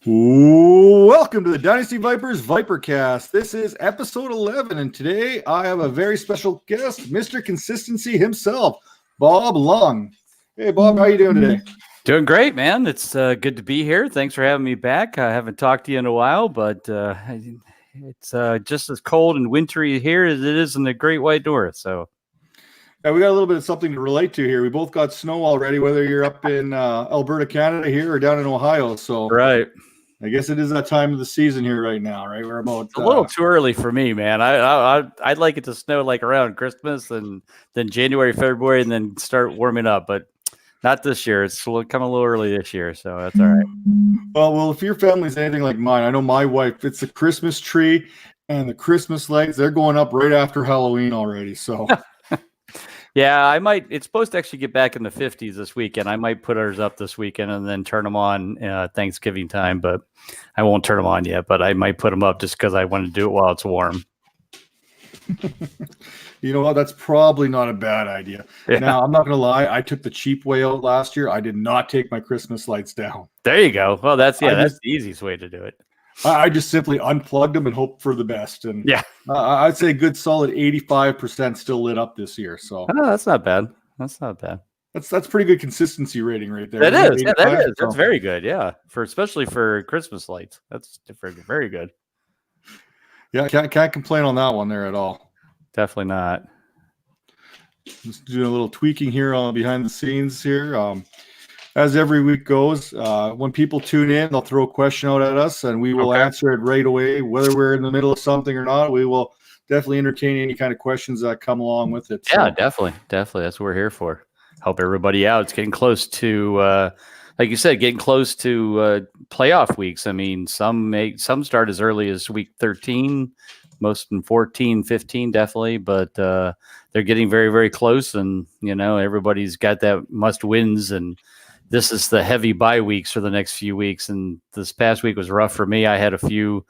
Welcome to the Dynasty Vipers ViperCast. This is episode 11, and today I have a very special guest, Mr. Consistency himself, Bob Lung. Hey, Bob, how you doing today? Doing great, man. It's good to be here. Thanks for having me back. I haven't talked to you in a while, but it's just as cold and wintry here as it is in the Great White North. So, yeah, we got a little bit of something to relate to here. We both got snow already, whether you're up in Alberta, Canada here, or down in Ohio. So, right. I guess it is that time of the season here right now, right? We're about a little too early for me, man. I'd like it to snow like around Christmas and then January, February, and then start warming up. But not this year. It's come a little early this year, so that's all right. Well, if your family's anything like mine, I know my wife, it's the Christmas tree and the Christmas lights. They're going up right after Halloween already. So, yeah, I might. It's supposed to actually get back in the 50s this weekend. I might put ours up this weekend and then turn them on Thanksgiving time, but I won't turn them on yet. But I might put them up just because I want to do it while it's warm. You know what? That's probably not a bad idea. Yeah. Now, I'm not going to lie. I took the cheap way out last year. I did not take my Christmas lights down. There you go. Well, that's the easiest way to do it. I just simply unplugged them and hoped for the best. And yeah, I'd say a good solid 85% still lit up this year. So that's not bad. That's not bad. That's pretty good consistency rating right there. That is. Yeah, that is. That's very good. Yeah, especially for Christmas lights. That's very good. Yeah, can't complain on that one there at all. Definitely not. Just doing a little tweaking here on behind the scenes here. As every week goes, when people tune in, they'll throw a question out at us, and we will answer it right away. Whether we're in the middle of something or not, we will definitely entertain any kind of questions that come along with it. So. Yeah, definitely. That's what we're here for. Help everybody out. It's getting close to, like you said, getting close to playoff weeks. I mean, some start as early as week 13, most in 14, 15, definitely, but they're getting very, very close, and everybody's got that must wins, and this is the heavy bye weeks for the next few weeks. And this past week was rough for me. I had a few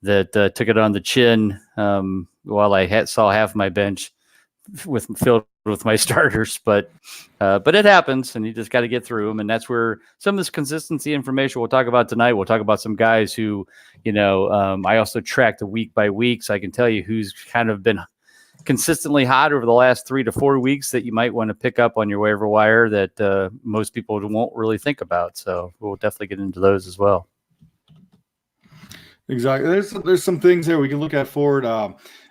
that took it on the chin while I saw half my bench filled with my starters, but it happens, and you just got to get through them. And that's where some of this consistency information we'll talk about tonight. We'll talk about some guys who, I also track the week by week, so I can tell you who's kind of been consistently hot over the last 3 to 4 weeks that you might want to pick up on your waiver wire that most people won't really think about. So we'll definitely get into those as well. Exactly. There's some things there we can look at forward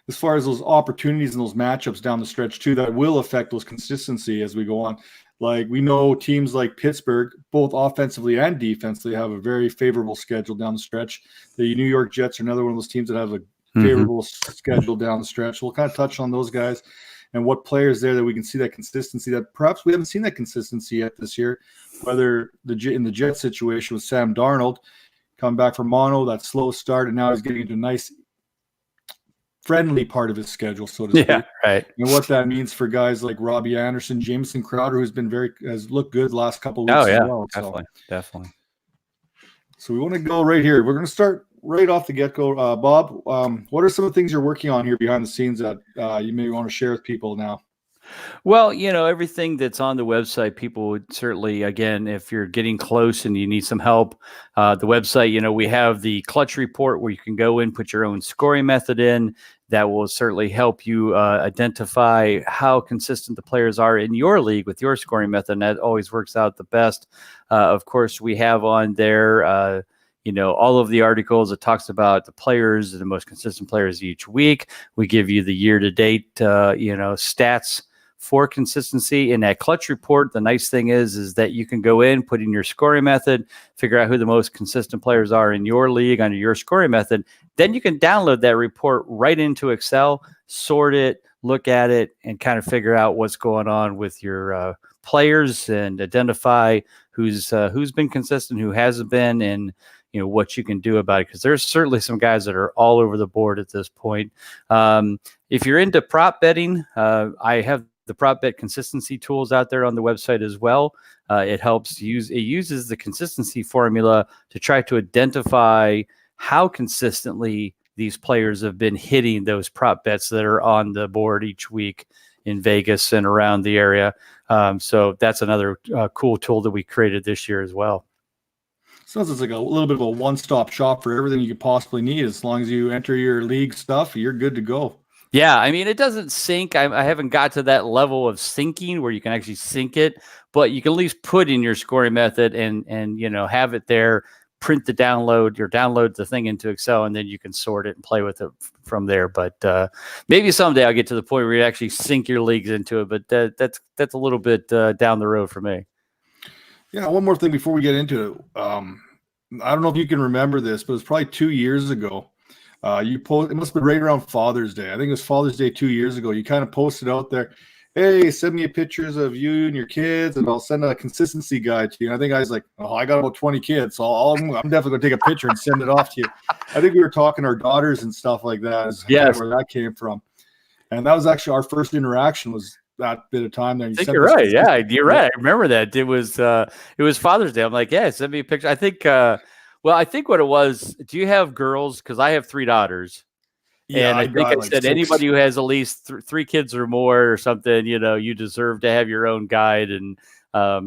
as far as those opportunities and those matchups down the stretch too that will affect those consistency as we go on. Like we know teams like Pittsburgh, both offensively and defensively, have a very favorable schedule down the stretch. The New York Jets are another one of those teams that have a favorable schedule down the stretch. We'll kind of touch on those guys and what players there that we can see that consistency that perhaps we haven't seen that consistency yet this year, whether in the Jet situation with Sam Darnold coming back from mono, that slow start, and now he's getting into a nice friendly part of his schedule, so to speak. Yeah, right. And what that means for guys like Robbie Anderson, Jameson Crowder, who's been has looked good the last couple of weeks as well. Definitely. So we want to go right here. We're going to start right off the get-go. Bob, what are some of the things you're working on here behind the scenes that you may want to share with people now? Well, everything that's on the website, people would certainly, again, if you're getting close and you need some help, the website, we have the clutch report where you can go in, put your own scoring method in. That will certainly help you identify how consistent the players are in your league with your scoring method. And that always works out the best. Of course, we have on there, all of the articles that talks about the players, the most consistent players each week. We give you the year-to-date, stats for consistency in that clutch report. The nice thing is that you can go in, put in your scoring method, figure out who the most consistent players are in your league under your scoring method. Then you can download that report right into Excel, sort it, look at it, and kind of figure out what's going on with your players and identify who's been consistent, who hasn't been, and what you can do about it, because there's certainly some guys that are all over the board at this point. If you're into prop betting, I have the prop bet consistency tools out there on the website as well. It uses the consistency formula to try to identify how consistently these players have been hitting those prop bets that are on the board each week in Vegas and around the area. So that's another cool tool that we created this year as well. Sounds it's like a little bit of a one-stop shop for everything you could possibly need. As long as you enter your league stuff, you're good to go. Yeah, I mean, it doesn't sync. I haven't got to that level of syncing where you can actually sync it, but you can at least put in your scoring method and have it there. Print the download or download the thing into Excel, and then you can sort it and play with it from there. But maybe someday I'll get to the point where you actually sync your leagues into it. But that's a little bit down the road for me. Yeah, one more thing before we get into it. I don't know if you can remember this, but it was probably 2 years ago. It must have been right around Father's Day. I think it was Father's Day 2 years ago. You kind of posted out there, hey, send me pictures of you and your kids, and I'll send a consistency guide to you. And I think I was like, oh, I got about 20 kids, so I'm definitely going to take a picture and send it off to you. I think we were talking to our daughters and stuff like that. Yes. Where that came from. And that was actually our first interaction was that bit of time there. I think you're right. Yeah, you're right. I remember that. It was Father's Day. I'm like, yeah, send me a picture. I think I think what it was, do you have girls? Because I have 3 daughters. Yeah, and I think I said 6. Anybody who has at least 3 kids or more or something, you deserve to have your own guide. And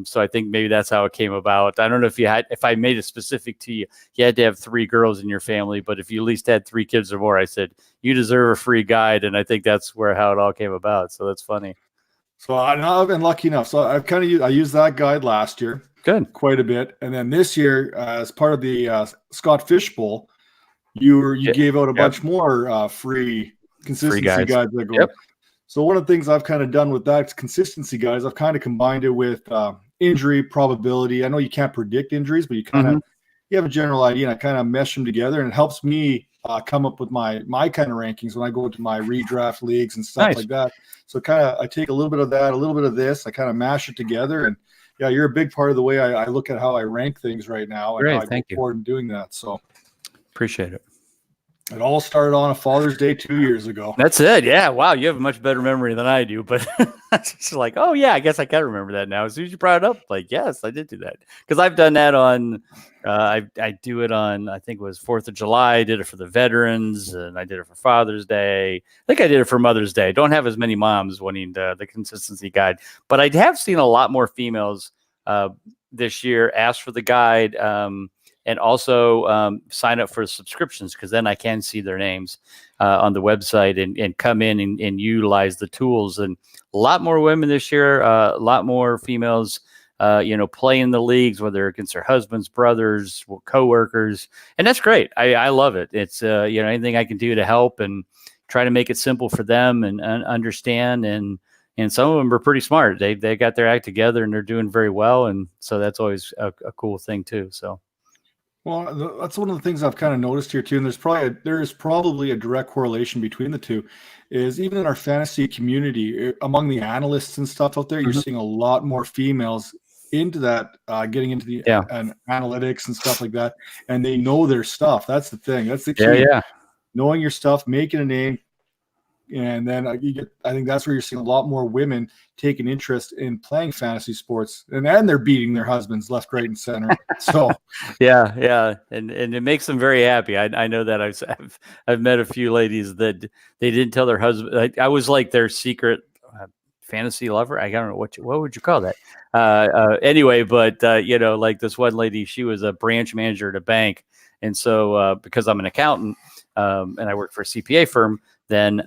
so I think maybe that's how it came about. I don't know if I made it specific to you, you had to have 3 girls in your family, but if you at least had 3 kids or more, I said, you deserve a free guide. And I think that's how it all came about. So that's funny. So I've been lucky enough. So I used that guide last year. Good. Quite a bit. And then this year, as part of the Scott Fish Bowl, you gave out a bunch more free consistency guides that go. Yep. So one of the things I've kind of done with that consistency guides, I've kind of combined it with injury probability. I know you can't predict injuries, but you kind of you have a general idea, and I kind of mesh them together, and it helps me come up with my kind of rankings when I go into my redraft leagues and stuff like that. So I take a little bit of that, a little bit of this, I kind of mash it together, and yeah, you're a big part of the way I look at how I rank things right now. And Great, I go forward in doing that. So appreciate it. It all started on a Father's Day 2 years ago. That's it. Yeah. Wow. You have a much better memory than I do. But it's just like, oh, yeah, I guess I can remember that now. As soon as you brought it up, like, yes, I did do that. Because I've done that on, I do it on, I think it was 4th of July. I did it for the veterans, and I did it for Father's Day. I think I did it for Mother's Day. Don't have as many moms wanting the consistency guide. But I have seen a lot more females this year ask for the guide. And also sign up for subscriptions, because then I can see their names on the website and come in and utilize the tools. And a lot more women this year, a lot more females, play in the leagues, whether against their husbands, brothers, coworkers. And that's great. I love it. It's, anything I can do to help and try to make it simple for them and understand. And some of them are pretty smart. They got their act together and they're doing very well. And so that's always a cool thing too. So. Well, that's one of the things I've kind of noticed here too, and there is probably a direct correlation between the two. Is even in our fantasy community, among the analysts and stuff out there, you're seeing a lot more females into that, getting into the analytics and stuff like that, and they know their stuff. That's the thing. That's the key. Yeah. Knowing your stuff, making a name. And then I think that's where you're seeing a lot more women take an interest in playing fantasy sports, and they're beating their husbands left, right, and center. So yeah, and it makes them very happy. I know that I've met a few ladies that they didn't tell their husband. I was like their secret fantasy lover. I don't know what would you call that. Anyway, but like this one lady, she was a branch manager at a bank, and so because I'm an accountant and I work for a CPA firm. Then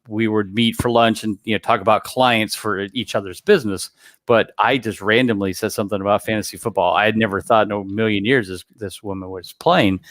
we would meet for lunch and talk about clients for each other's business. But I just randomly said something about fantasy football. I had never thought in a million years this woman was playing,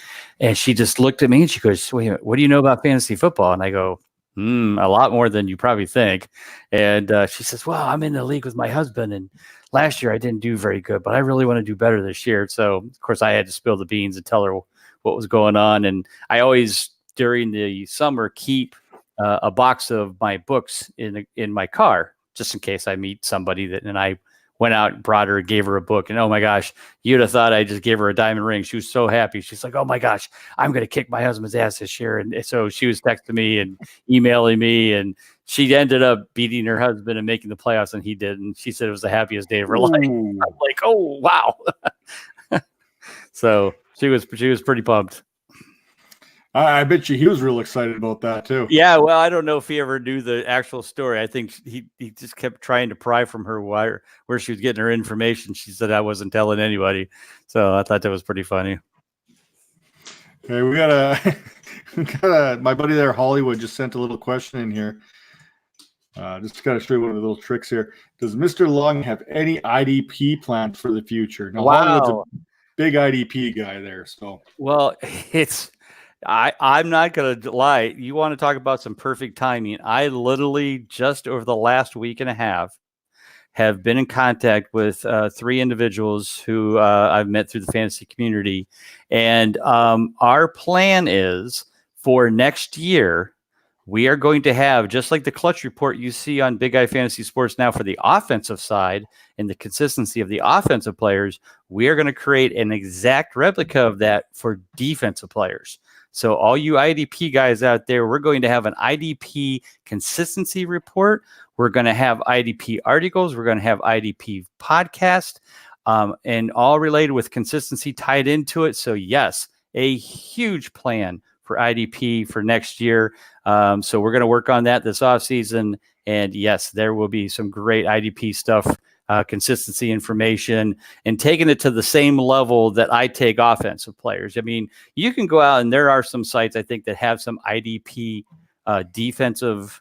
and she just looked at me and she goes, "Wait a minute, what do you know about fantasy football?" And I go, "A lot more than you probably think." And she says, "Well, I'm in the league with my husband, and last year I didn't do very good, but I really want to do better this year." So of course I had to spill the beans and tell her what was going on. And I always during the summer keep a box of my books in my car, just in case I meet somebody and I went out and brought her, gave her a book, and oh my gosh, you'd have thought I just gave her a diamond ring. She was so happy. She's like, "Oh my gosh, I'm going to kick my husband's ass this year." And so she was texting me and emailing me, and she ended up beating her husband and making the playoffs, and he did. And she said it was the happiest day of her life. I'm like, oh wow. So she was pretty pumped. I bet you he was real excited about that too. Yeah, well, I don't know if he ever knew the actual story. I think he just kept trying to pry from her where she was getting her information. She said I wasn't telling anybody, so I thought that was pretty funny. Okay, we got my buddy there, Hollywood, just sent a little question in here. Just to kind of show you one of those tricks here. Does Mr. Lung have any IDP plans for the future? Now, Hollywood's a big IDP guy there. So, well, I'm not going to lie. You want to talk about some perfect timing? I literally just over the last week and a half have been in contact with 3 individuals who I've met through the fantasy community. And our plan is for next year, we are going to have, just like the clutch report you see on Big Eye Fantasy Sports now for the offensive side and the consistency of the offensive players, we are going to create an exact replica of that for defensive players. So all you IDP guys out there, we're going to have an IDP consistency report. We're going to have IDP articles. We're going to have IDP podcast, and all related with consistency tied into it. So yes, a huge plan for IDP for next year. So we're going to work on that this offseason. And yes, there will be some great IDP stuff, consistency information, and taking it to the same level that I take offensive players. I mean, you can go out and there are some sites I think that have some IDP defensive,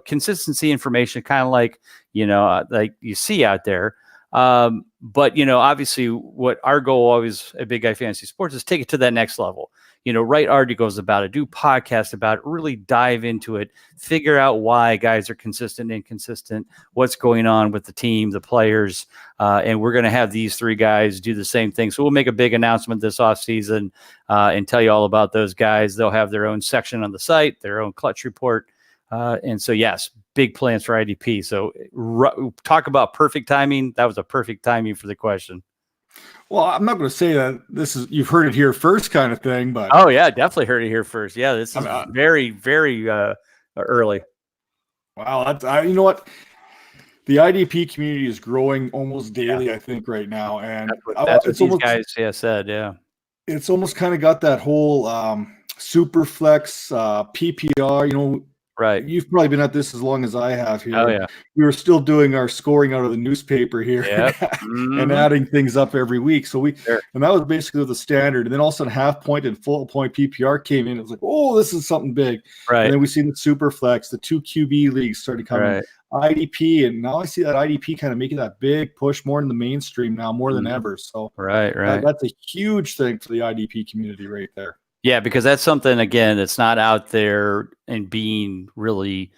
consistency information, kind of like you see out there. But, obviously what our goal always at Big Guy Fantasy Sports is take it to that next level. Write articles about it, do podcasts about it, really dive into it, figure out why guys are consistent, inconsistent, what's going on with the team, the players. And we're going to have these 3 guys do the same thing. So we'll make a big announcement this offseason and tell you all about those guys. They'll have their own section on the site, their own clutch report. And so, yes, big plans for IDP. So talk about perfect timing. That was a perfect timing for the question. Well, I'm not going to say that this is you've heard it here first kind of thing, but oh yeah, definitely heard it here first. Yeah, this is very, very early. Wow, you know what? The IDP community is growing almost daily, I think, right now, and that's what these guys said. Yeah, it's almost kind of got that whole super flex PPR. Right. You've probably been at this as long as I have here. Oh, yeah. We were still doing our scoring out of the newspaper here and adding things up every week. So and that was basically the standard. And then all of a sudden half point and full point PPR came in. It was like, oh, this is something big. Right. And then we seen the super flex, the 2 QB leagues started coming, IDP. And now I see that IDP kind of making that big push more in the mainstream now, more than ever. So right. That's a huge thing for the IDP community right there. Yeah, because that's something, again, that's not out there and being really,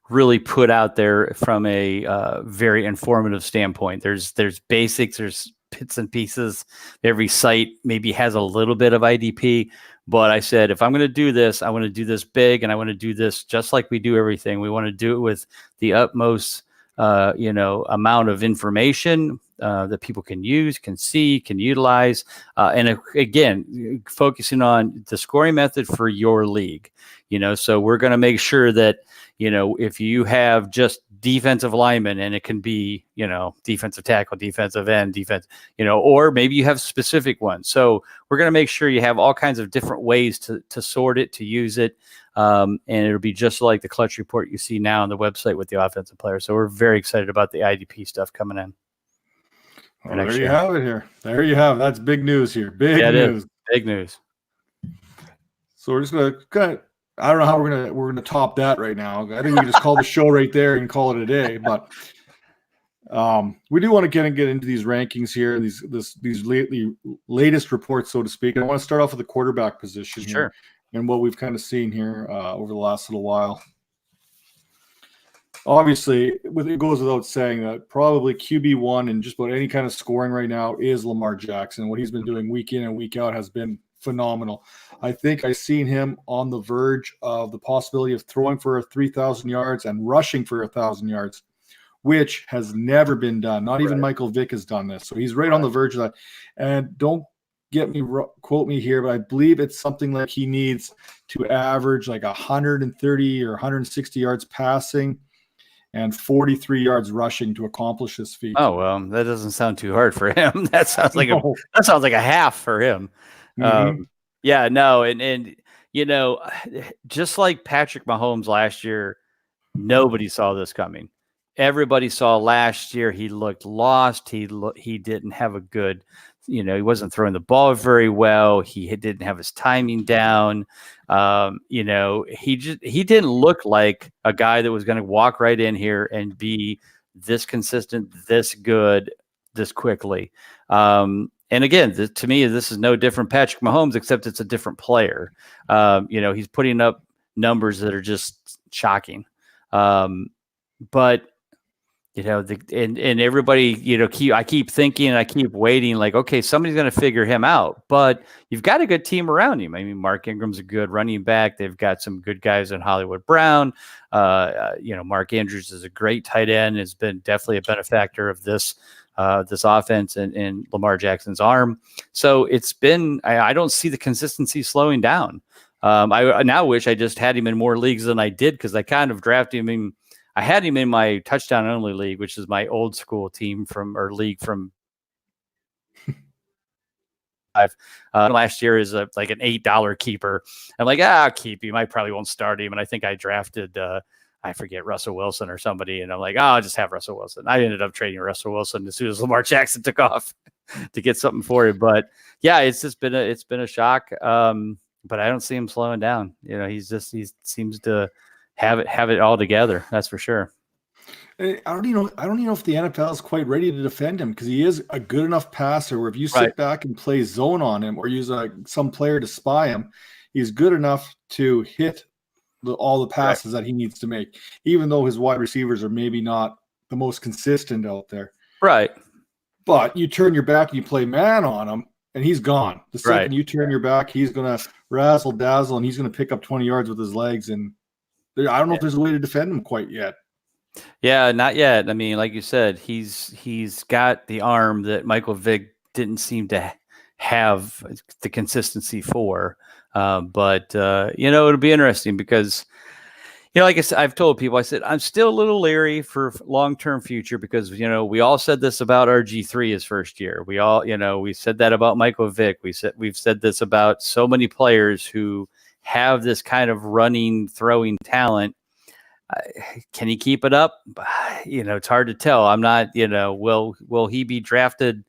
really put out there from a very informative standpoint. There's basics, there's bits and pieces. Every site maybe has a little bit of IDP, but I said, if I'm going to do this, I want to do this big, and I want to do this just like we do everything. We want to do it with the utmost, amount of information that people can use, can see, can utilize. And again, focusing on the scoring method for your league, so we're going to make sure that, if you have just defensive linemen, and it can be, defensive tackle, defensive end, defense, or maybe you have specific ones. So we're going to make sure you have all kinds of different ways to sort it, to use it. And it'll be just like the clutch report you see now on the website with the offensive players. So we're very excited about the IDP stuff coming in. Well, there you have it here. There you have it. That's big news here. Big news. Big news. So we're just gonna I don't know how we're gonna top that right now. I think we can just call the show right there and call it a day. But we do want to get into these rankings here, these latest reports, so to speak. And I want to start off with the quarterback position here and what we've kind of seen here over the last little while. Obviously, it goes without saying that probably QB1 and just about any kind of scoring right now is Lamar Jackson. What he's been doing week in and week out has been phenomenal. I think I've seen him on the verge of the possibility of throwing for 3,000 yards and rushing for 1,000 yards, which has never been done. Not even Michael Vick has done this. So he's right on the verge of that. And don't quote me here, but I believe it's something like he needs to average like 130 or 160 yards passing and 43 yards rushing to accomplish this feat. Oh, well, that doesn't sound too hard for him. That sounds like a half for him. Mm-hmm. And just like Patrick Mahomes last year, nobody saw this coming. Everybody saw last year he looked lost. He didn't have a good, he wasn't throwing the ball very well. He didn't have his timing down. He didn't look like a guy that was going to walk right in here and be this consistent, this good, this quickly. And again, to me, this is no different Patrick Mahomes, except it's a different player. He's putting up numbers that are just shocking. But and everybody, I keep thinking and I keep waiting, like, okay, somebody's going to figure him out. But you've got a good team around him. I mean, Mark Ingram's a good running back. They've got some good guys in Hollywood Brown. Mark Andrews is a great tight end. Has been definitely a benefactor of this offense and Lamar Jackson's arm. So it's been, I don't see the consistency slowing down. I now wish I just had him in more leagues than I did, because I kind of drafted him. I had him in my touchdown only league, which is my old school team league from last year is like an $8 keeper. I'm like, I'll keep him. I probably won't start him. And I think I drafted, I forget, Russell Wilson or somebody. And I'm like, I'll just have Russell Wilson. I ended up trading Russell Wilson as soon as Lamar Jackson took off to get something for him. But yeah, it's been a shock. But I don't see him slowing down. He seems to have it all together. That's for sure. I don't even know if the NFL is quite ready to defend him, because he is a good enough passer where if you sit back and play zone on him or use some player to spy him, he's good enough to hit all the passes that he needs to make, even though his wide receivers are maybe not the most consistent out there. Right. But you turn your back and you play man on him, and he's gone. The second you turn your back, he's going to razzle dazzle, and he's going to pick up 20 yards with his legs. And I don't know if there's a way to defend him quite yet. Yeah, not yet. I mean, like you said, he's got the arm that Michael Vick didn't seem to have the consistency for. But it'll be interesting because, like I said, I've told people, I said, I'm still a little leery for long-term future because, we all said this about RG3 his first year. We all, we said that about Michael Vick. We've said this about so many players who have this kind of running, throwing talent. Can he keep it up? It's hard to tell. I'm not, will he be drafted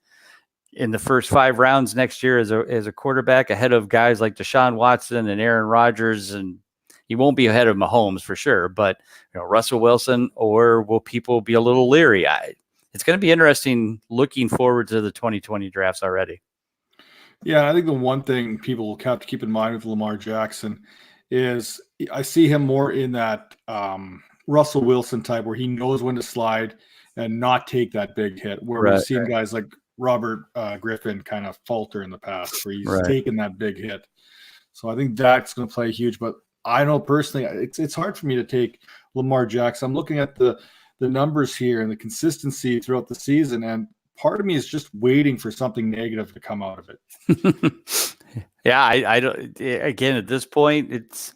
in the first 5 rounds next year as a quarterback ahead of guys like Deshaun Watson and Aaron Rodgers? And he won't be ahead of Mahomes for sure, but Russell Wilson, or will people be a little leery? It's going to be interesting looking forward to the 2020 drafts already. Yeah, I think the one thing people will have to keep in mind with Lamar Jackson is I see him more in that Russell Wilson type where he knows when to slide and not take that big hit, where we've seen guys like Robert Griffin kind of falter in the past where he's taken that big hit. So I think that's going to play huge. But I know personally, it's hard for me to take Lamar Jackson. I'm looking at the numbers here and the consistency throughout the season, and part of me is just waiting for something negative to come out of it. Yeah, I don't. Again, at this point, it's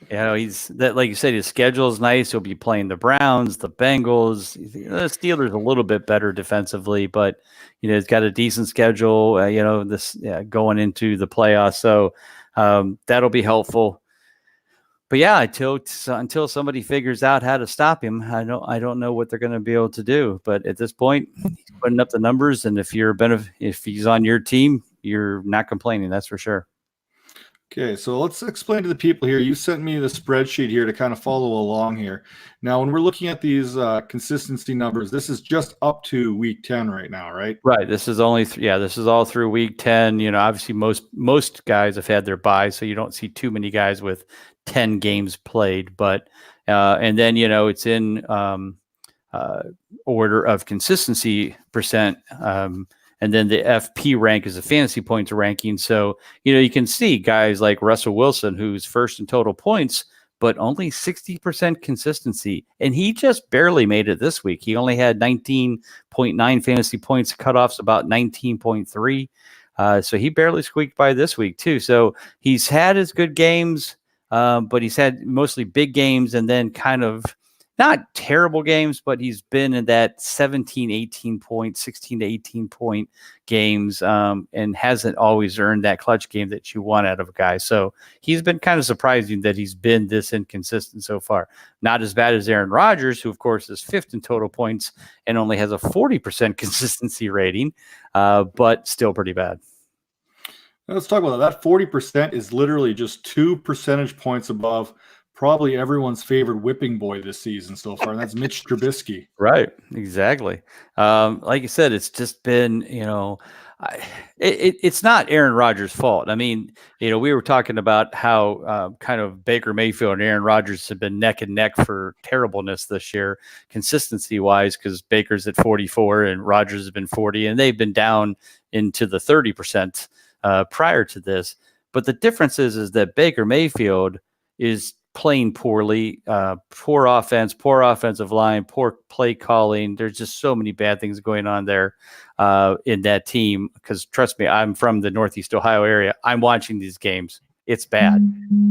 he's that, like you said, his schedule is nice. He'll be playing the Browns, the Bengals, the Steelers a little bit better defensively, but he's got a decent schedule. Going into the playoffs, so that'll be helpful. But yeah, until somebody figures out how to stop him, I don't know what they're going to be able to do. But at this point, he's putting up the numbers, and if he's on your team, you're not complaining. That's for sure. Okay, so let's explain to the people here. You sent me the spreadsheet here to kind of follow along here. Now, when we're looking at these consistency numbers, this is just up to week 10 right now, right? Right. This is only this is all through week 10. Obviously most guys have had their bye, so you don't see too many guys with 10 games played. But and then it's in order of consistency percent. And then the FP rank is a fantasy points ranking. So, you can see guys like Russell Wilson, who's first in total points, but only 60% consistency. And he just barely made it this week. He only had 19.9 fantasy points, cutoffs about 19.3. So he barely squeaked by this week too. So he's had his good games, but he's had mostly big games and then kind of not terrible games, but he's been in that 17, 18 point, 16 to 18 point games, and hasn't always earned that clutch game that you want out of a guy. So he's been kind of surprising that he's been this inconsistent so far. Not as bad as Aaron Rodgers, who of course is 5th in total points and only has a 40% consistency rating, but still pretty bad. Let's talk about that. That 40% is literally just 2 percentage points above probably everyone's favorite whipping boy this season so far, and that's Mitch Trubisky. Right, exactly. Like you said, it's just been, it's not Aaron Rodgers' fault. I mean, we were talking about how kind of Baker Mayfield and Aaron Rodgers have been neck and neck for terribleness this year, consistency-wise, because Baker's at 44 and Rodgers has been 40, and they've been down into the 30% prior to this. But the difference is that Baker Mayfield is playing poorly, poor offense, poor offensive line, poor play calling. There's just so many bad things going on there in that team. Because trust me, I'm from the Northeast Ohio area. I'm watching these games. It's bad.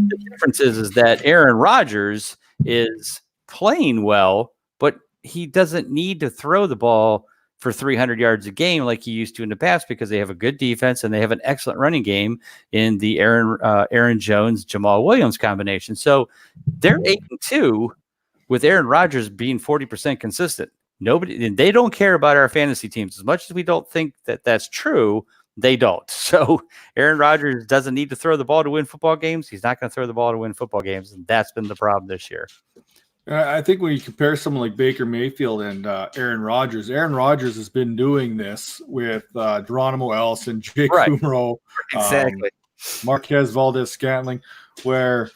The difference is that Aaron Rodgers is playing well, but he doesn't need to throw the ball for 300 yards a game like he used to in the past, because they have a good defense and they have an excellent running game in the Aaron Jones, Jamal Williams combination. So they're 8-2 with Aaron Rodgers being 40% consistent. They don't care about our fantasy teams as much as we don't think that that's true. They don't. So Aaron Rodgers doesn't need to throw the ball to win football games. He's not going to throw the ball to win football games, and that's been the problem this year. I think when you compare someone like Baker Mayfield and Aaron Rodgers has been doing this with Geronimo Allison, Jake Kumro, exactly, Marquez Valdez-Scantling, where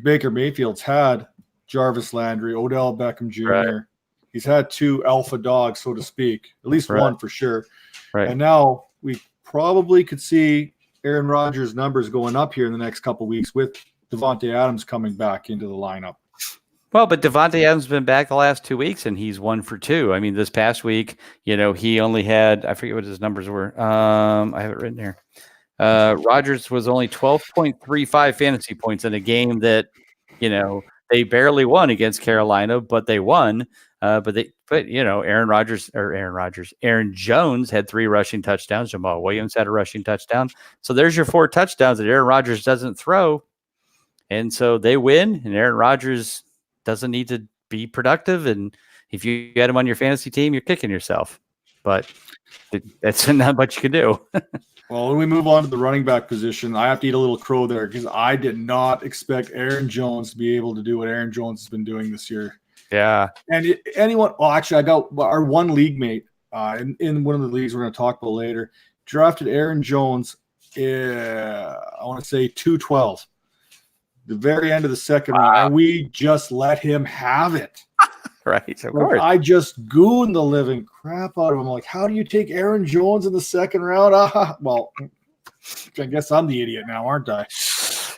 Baker Mayfield's had Jarvis Landry, Odell Beckham Jr. Right. He's had 2 alpha dogs, so to speak, at least one for sure. Right. And now we probably could see Aaron Rodgers' numbers going up here in the next couple of weeks with Devontae Adams coming back into the lineup. Well, but Devontae Adams has been back the last 2 weeks, and he's 1 for 2. I mean, this past week, he only had, I forget what his numbers were. I have it written here. Rodgers was only 12.35 fantasy points in a game that, they barely won against Carolina, but they won. Aaron Jones had 3 rushing touchdowns. Jamal Williams had a rushing touchdown. So there's your 4 touchdowns that Aaron Rodgers doesn't throw. And so they win, and Aaron Rodgers doesn't need to be productive. And if you get him on your fantasy team, you're kicking yourself. But that's not much you can do. Well, when we move on to the running back position, I have to eat a little crow there because I did not expect Aaron Jones to be able to do what Aaron Jones has been doing this year. Yeah. And actually, I got our one league mate in one of the leagues we're going to talk about later, drafted Aaron Jones, I want to say 212. The very end of the second round, and we just let him have it. Right, of course. I just gooned the living crap out of him. I'm like, how do you take Aaron Jones in the second round? Well, I guess I'm the idiot now, aren't I?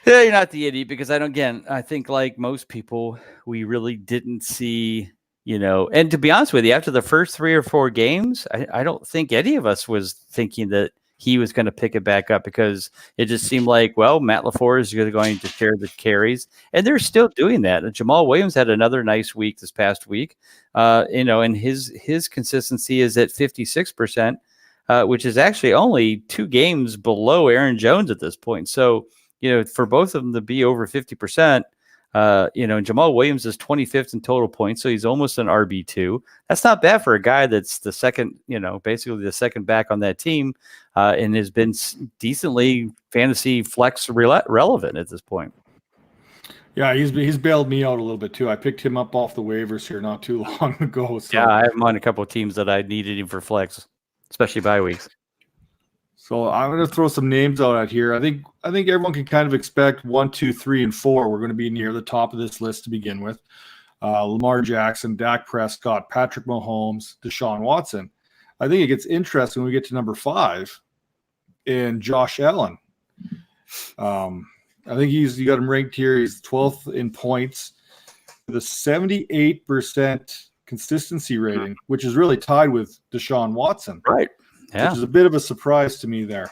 Yeah, you're not the idiot, because I think like most people, we really didn't see, and to be honest with you, after the first 3 or 4 games, I don't think any of us was thinking that he was going to pick it back up, because it just seemed like, well, Matt LaFleur is going to share the carries, and they're still doing that. And Jamal Williams had another nice week this past week, and his consistency is at 56%, which is actually only 2 games below Aaron Jones at this point. So, for both of them to be over 50%, and Jamal Williams is 25th in total points, so he's almost an RB2. That's not bad for a guy that's the second, basically the second back on that team, and has been decently fantasy flex relevant at this point. Yeah, he's bailed me out a little bit too. I picked him up off the waivers here not too long ago. So. Yeah, I have him on a couple of teams that I needed him for flex, especially bye weeks. So I'm going to throw some names out here. I think everyone can kind of expect 1, 2, 3, and 4. We're going to be near the top of this list to begin with. Lamar Jackson, Dak Prescott, Patrick Mahomes, Deshaun Watson. I think it gets interesting when we get to number 5 in Josh Allen. I think you got him ranked here. He's 12th in points with a 78% consistency rating, which is really tied with Deshaun Watson. Right. Yeah. Which is a bit of a surprise to me there.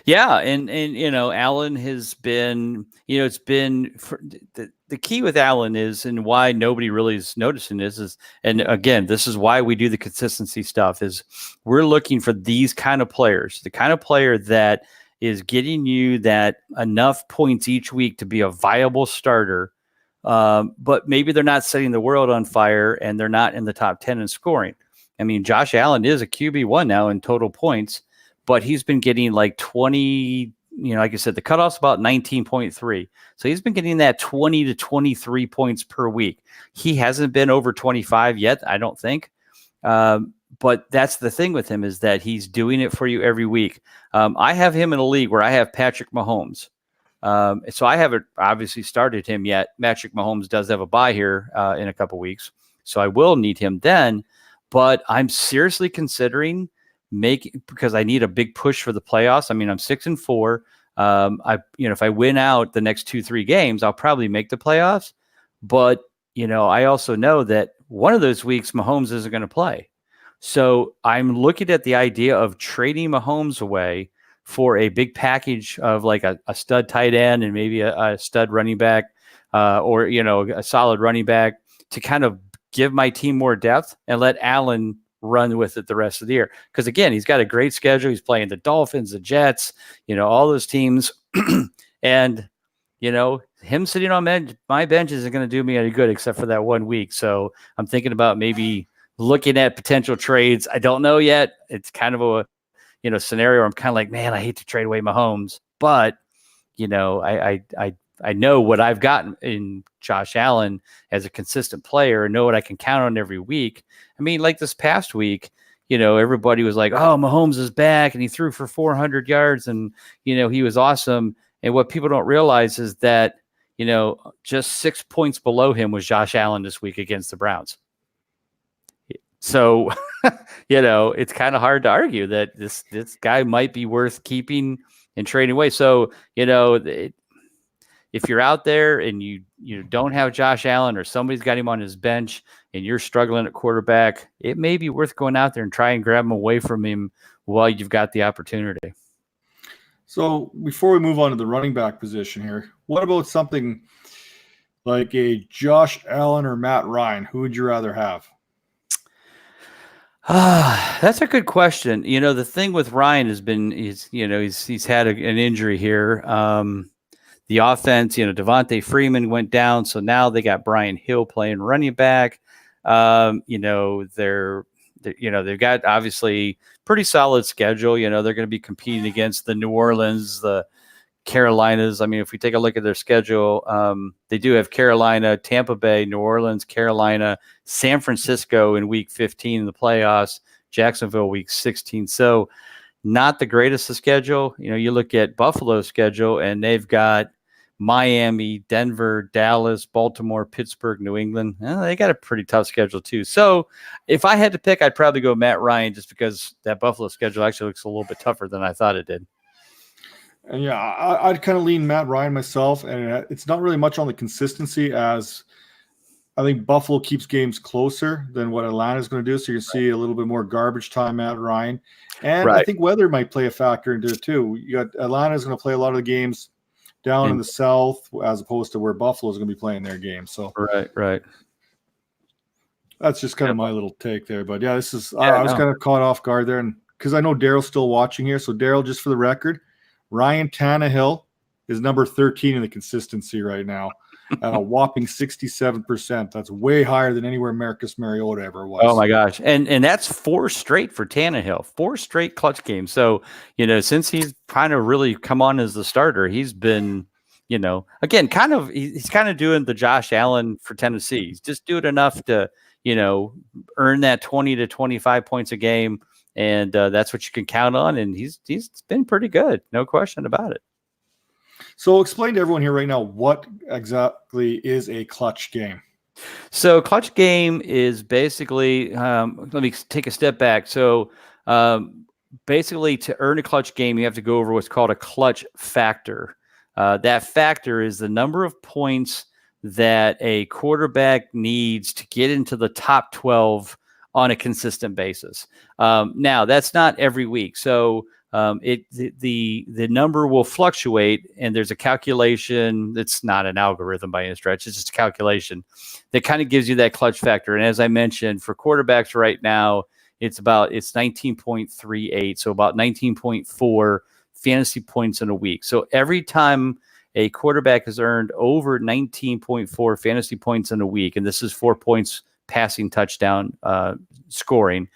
Yeah, and Allen has been, it's been the the key with Allen is, and why nobody really is noticing this is, and again, this is why we do the consistency stuff, is we're looking for these kind of players, the kind of player that is getting you that enough points each week to be a viable starter. But maybe they're not setting the world on fire and they're not in the top 10 in scoring. I mean, Josh Allen is a QB1 now in total points, but he's been getting like 20, like I said, the cutoff's about 19.3. So he's been getting that 20 to 23 points per week. He hasn't been over 25 yet, I don't think. But that's the thing with him, is that he's doing it for you every week. I have him in a league where I have Patrick Mahomes. So I haven't obviously started him yet. Patrick Mahomes does have a bye here in a couple weeks, so I will need him then. But I'm seriously considering because I need a big push for the playoffs. I mean, I'm 6-4. If I win out the next 2-3 games, I'll probably make the playoffs. But I also know that one of those weeks Mahomes isn't going to play. So I'm looking at the idea of trading Mahomes away for a big package of like a stud tight end and maybe a stud running back, or a solid running back, to kind of give my team more depth and let Allen run with it the rest of the year. Because again, he's got a great schedule. He's playing the Dolphins, the Jets, all those teams. And, him sitting on my bench isn't going to do me any good except for that 1 week. So I'm thinking about maybe looking at potential trades. I don't know yet. It's kind of a, scenario where I'm kind of like, man, I hate to trade away Mahomes, but I know what I've gotten in Josh Allen as a consistent player and know what I can count on every week. I mean, like this past week, everybody was like, oh, Mahomes is back and he threw for 400 yards and, he was awesome. And what people don't realize is that, just 6 points below him was Josh Allen this week against the Browns. So, it's kind of hard to argue that this guy might be worth keeping and trading away. So, if you're out there and you don't have Josh Allen, or somebody's got him on his bench and you're struggling at quarterback, it may be worth going out there and try and grab him away from him while you've got the opportunity. So before we move on to the running back position here, what about something like a Josh Allen or Matt Ryan? Who would you rather have? That's a good question. The thing with Ryan has been, he's had an injury here. The offense, Devontae Freeman went down, so now they got Brian Hill playing running back. They've got obviously pretty solid schedule. They're going to be competing against the New Orleans, the Carolinas. I mean, if we take a look at their schedule, they do have Carolina, Tampa Bay, New Orleans, Carolina, San Francisco in week 15 in the playoffs, Jacksonville week 16. So not the greatest of schedule. You look at Buffalo's schedule and they've got Miami, Denver, Dallas, Baltimore, Pittsburgh, New England. They got a pretty tough schedule too. So if I had to pick, I'd probably go Matt Ryan, just because that Buffalo schedule actually looks a little bit tougher than I thought it did. And yeah, I'd kind of lean Matt Ryan myself, and it's not really much on the consistency, as I think Buffalo keeps games closer than what Atlanta's going to do. So you see a little bit more garbage time Matt Ryan. And I think weather might play a factor into it too. You got Atlanta's going to play a lot of the games down in the south, as opposed to where Buffalo's going to be playing their games. So right. That's just kind of my little take there. But yeah, I was kind of caught off guard there, and because I know Daryl's still watching here. So Daryl, just for the record, Ryan Tannehill is number 13 in the consistency right now at a whopping 67%. That's way higher than anywhere Marcus Mariota ever was. Oh my gosh. And that's 4 straight for Tannehill, 4 straight clutch games. So, since he's kind of really come on as the starter, he's been, again, he's kind of doing the Josh Allen for Tennessee. He's just doing enough to, earn that 20 to 25 points a game. And that's what you can count on. And he's been pretty good. No question about it. So explain to everyone here right now, what exactly is a clutch game? So clutch game is basically, let me take a step back. So basically, to earn a clutch game, you have to go over what's called a clutch factor. That factor is the number of points that a quarterback needs to get into the top 12 on a consistent basis. Now, that's not every week. So The number will fluctuate, and there's a calculation. It's not an algorithm by any stretch. It's just a calculation that kind of gives you that clutch factor. And as I mentioned, for quarterbacks right now, it's 19.38, so about 19.4 fantasy points in a week. So every time a quarterback has earned over 19.4 fantasy points in a week, and this is 4 points passing touchdown scoring,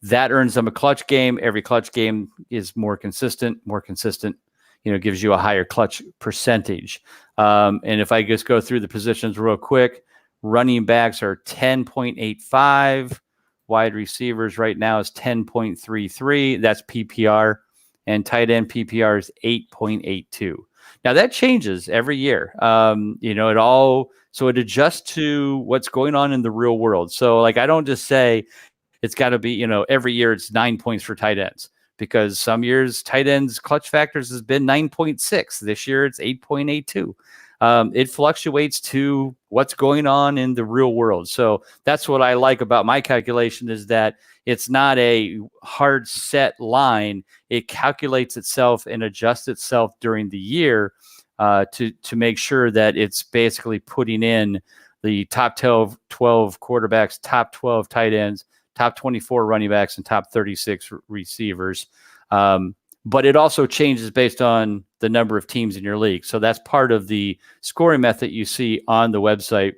that earns them a clutch game. Every clutch game is more consistent, gives you a higher clutch percentage. And if I just go through the positions real quick, running backs are 10.85. Wide receivers right now is 10.33. That's PPR. And tight end PPR is 8.82. Now that changes every year. It adjusts to what's going on in the real world. So like, I don't just say it's got to be, every year it's 9 points for tight ends, because some years tight ends clutch factors has been 9.6. This year it's 8.82. It fluctuates to what's going on in the real world. So that's what I like about my calculation, is that it's not a hard set line. It calculates itself and adjusts itself during the year to make sure that it's basically putting in the top 12 quarterbacks, top 12 tight ends, top 24 running backs, and top 36 receivers. But it also changes based on the number of teams in your league. So that's part of the scoring method you see on the website,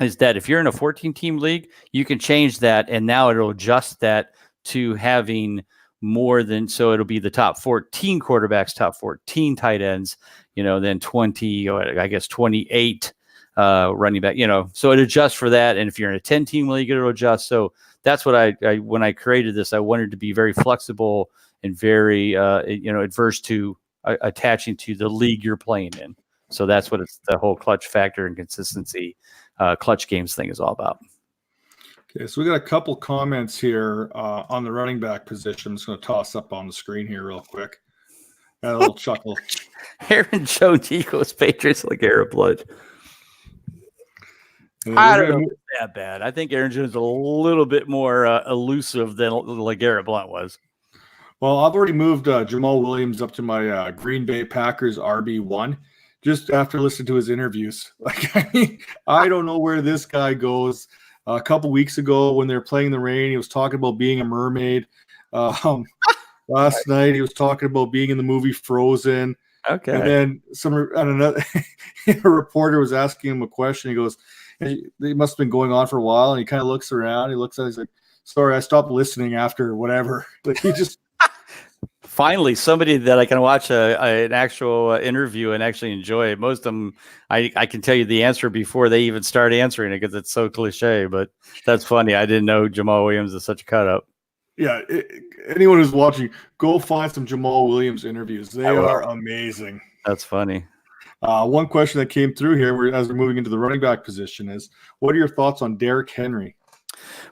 is that if you're in a 14-team league, you can change that, and now it'll adjust that to having more than, so it'll be the top 14 quarterbacks, top 14 tight ends, then 20, or I guess 28 running back, so it adjusts for that. And if you're in a 10-team league, it'll adjust. So that's what I when I created this, I wanted to be very flexible and very, adverse to attaching to the league you're playing in. So that's what the whole clutch factor and consistency clutch games thing is all about. Okay, so we got a couple comments here on the running back position. I'm just going to toss up on the screen here real quick. Got a little chuckle. Aaron Jones equals Patriots like Arab blood. I don't know if it's that bad. I think Aaron Jones is a little bit more elusive than LeGarrette Blount was. Well, I've already moved Jamal Williams up to my Green Bay Packers RB1 just after listening to his interviews. I don't know where this guy goes. A couple weeks ago when they were playing in the rain, he was talking about being a mermaid. Last night he was talking about being in the movie Frozen. Okay. And then another a reporter was asking him a question. He goes, "It must have been going on for a while." And he kind of looks around. He looks at it. He's like, "Sorry, I stopped listening after whatever." Like he just finally somebody that I can watch an actual interview and actually enjoy. Most of them, I can tell you the answer before they even start answering it because it's so cliche. But that's funny. I didn't know Jamal Williams is such a cut up. Yeah, anyone who's watching, go find some Jamal Williams interviews. They are amazing. That's funny. One question that came through here as we're moving into the running back position is, what are your thoughts on Derrick Henry?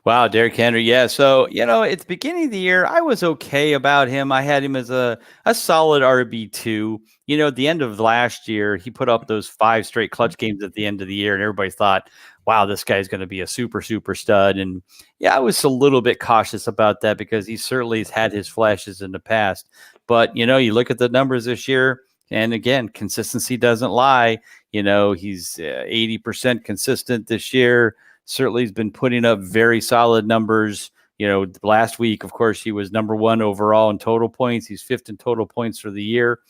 Wow, Derrick Henry. Yeah. So, at the beginning of the year, I was okay about him. I had him as a solid RB2. At the end of last year, he put up those 5 straight clutch games at the end of the year, and everybody thought, wow, this guy's going to be a super, super stud. And yeah, I was a little bit cautious about that because he certainly has had his flashes in the past. But, you look at the numbers this year, and again, consistency doesn't lie. He's 80% consistent this year. Certainly has been putting up very solid numbers. Last week, of course, he was number 1 overall in total points. He's 5th in total points for the year,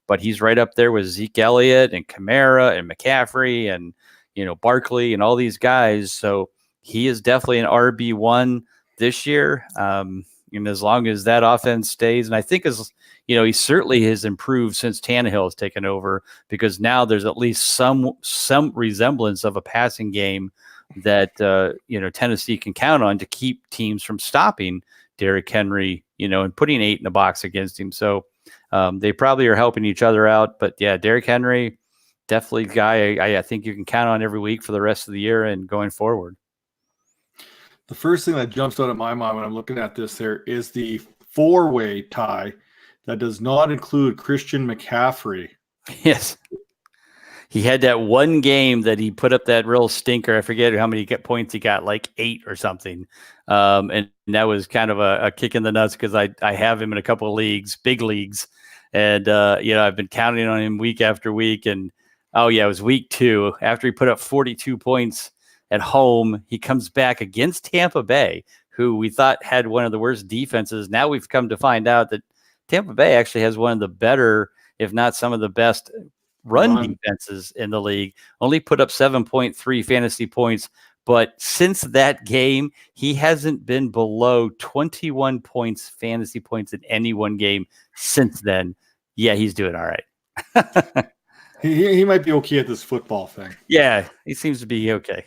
but he's right up there with Zeke Elliott and Kamara and McCaffrey and, Barkley and all these guys. So he is definitely an RB1 this year. And as long as that offense stays, and I think he certainly has improved since Tannehill has taken over, because now there's at least some resemblance of a passing game that Tennessee can count on to keep teams from stopping Derrick Henry, and putting 8 in the box against him. So they probably are helping each other out. But yeah, Derrick Henry, definitely a guy I think you can count on every week for the rest of the year and going forward. The first thing that jumps out of my mind when I'm looking at this there is the 4-way tie that does not include Christian McCaffrey. Yes. He had that one game that he put up that real stinker. I forget how many points he got, like 8 or something. And that was kind of a kick in the nuts because I have him in a couple of leagues, big leagues. And, I've been counting on him week after week. And, it was week 2. After he put up 42 points at home, he comes back against Tampa Bay, who we thought had one of the worst defenses. Now we've come to find out that Tampa Bay actually has one of the better, if not some of the best run defenses in the league. Only put up 7.3 fantasy points. But since that game, he hasn't been below 21 points, fantasy points in any one game since then. Yeah, he's doing all right. he might be okay at this football thing. Yeah, he seems to be okay.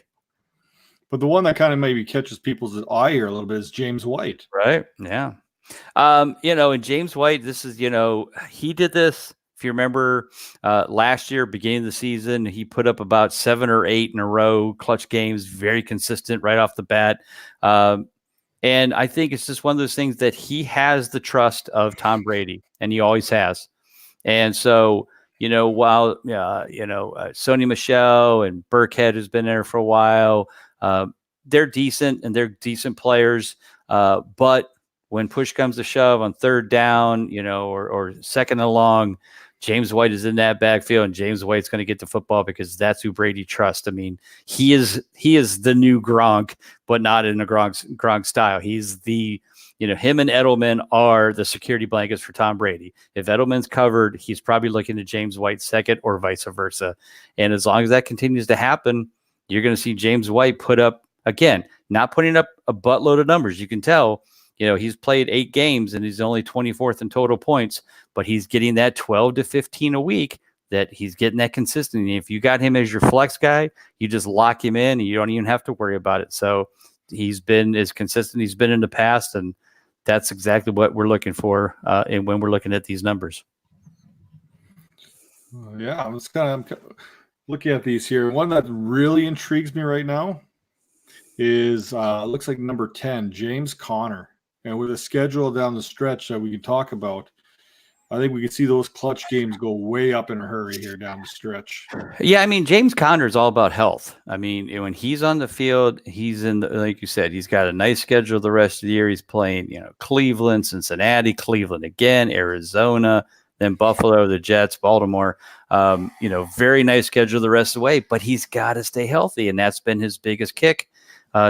But the one that kind of maybe catches people's eye here a little bit is James White. Right, yeah. And James White, this is, he did this. If you remember last year, beginning of the season, he put up about 7 or 8 in a row, clutch games, very consistent right off the bat. And I think it's just one of those things that he has the trust of Tom Brady, and he always has. And so, while, Sony Michel and Burkhead has been there for a while, they're decent and they're decent players. But when push comes to shove on third down, or second and long, James White is in that backfield, and James White's going to get the football because that's who Brady trusts. I mean, he is the new Gronk, but not in a Gronk style. He's the, him and Edelman are the security blankets for Tom Brady. If Edelman's covered, he's probably looking at James White second or vice versa. And as long as that continues to happen, you're going to see James White put up, again, not putting up a buttload of numbers. You can tell, he's played 8 games and he's only 24th in total points, but he's getting that 12 to 15 a week, that he's getting that consistency. If you got him as your flex guy, you just lock him in and you don't even have to worry about it. So he's been as consistent he's been in the past, and that's exactly what we're looking for and when we're looking at these numbers. Yeah, I'm looking at these here. One that really intrigues me right now is looks like number 10, James Conner. And with a schedule down the stretch that we can talk about, I think we can see those clutch games go way up in a hurry here down the stretch. Yeah, I mean, James Conner is all about health. I mean, when he's on the field, he's like you said, he's got a nice schedule the rest of the year. He's playing, Cleveland, Cincinnati, Cleveland again, Arizona, then Buffalo, the Jets, Baltimore. Very nice schedule the rest of the way, but he's got to stay healthy, and that's been his biggest kick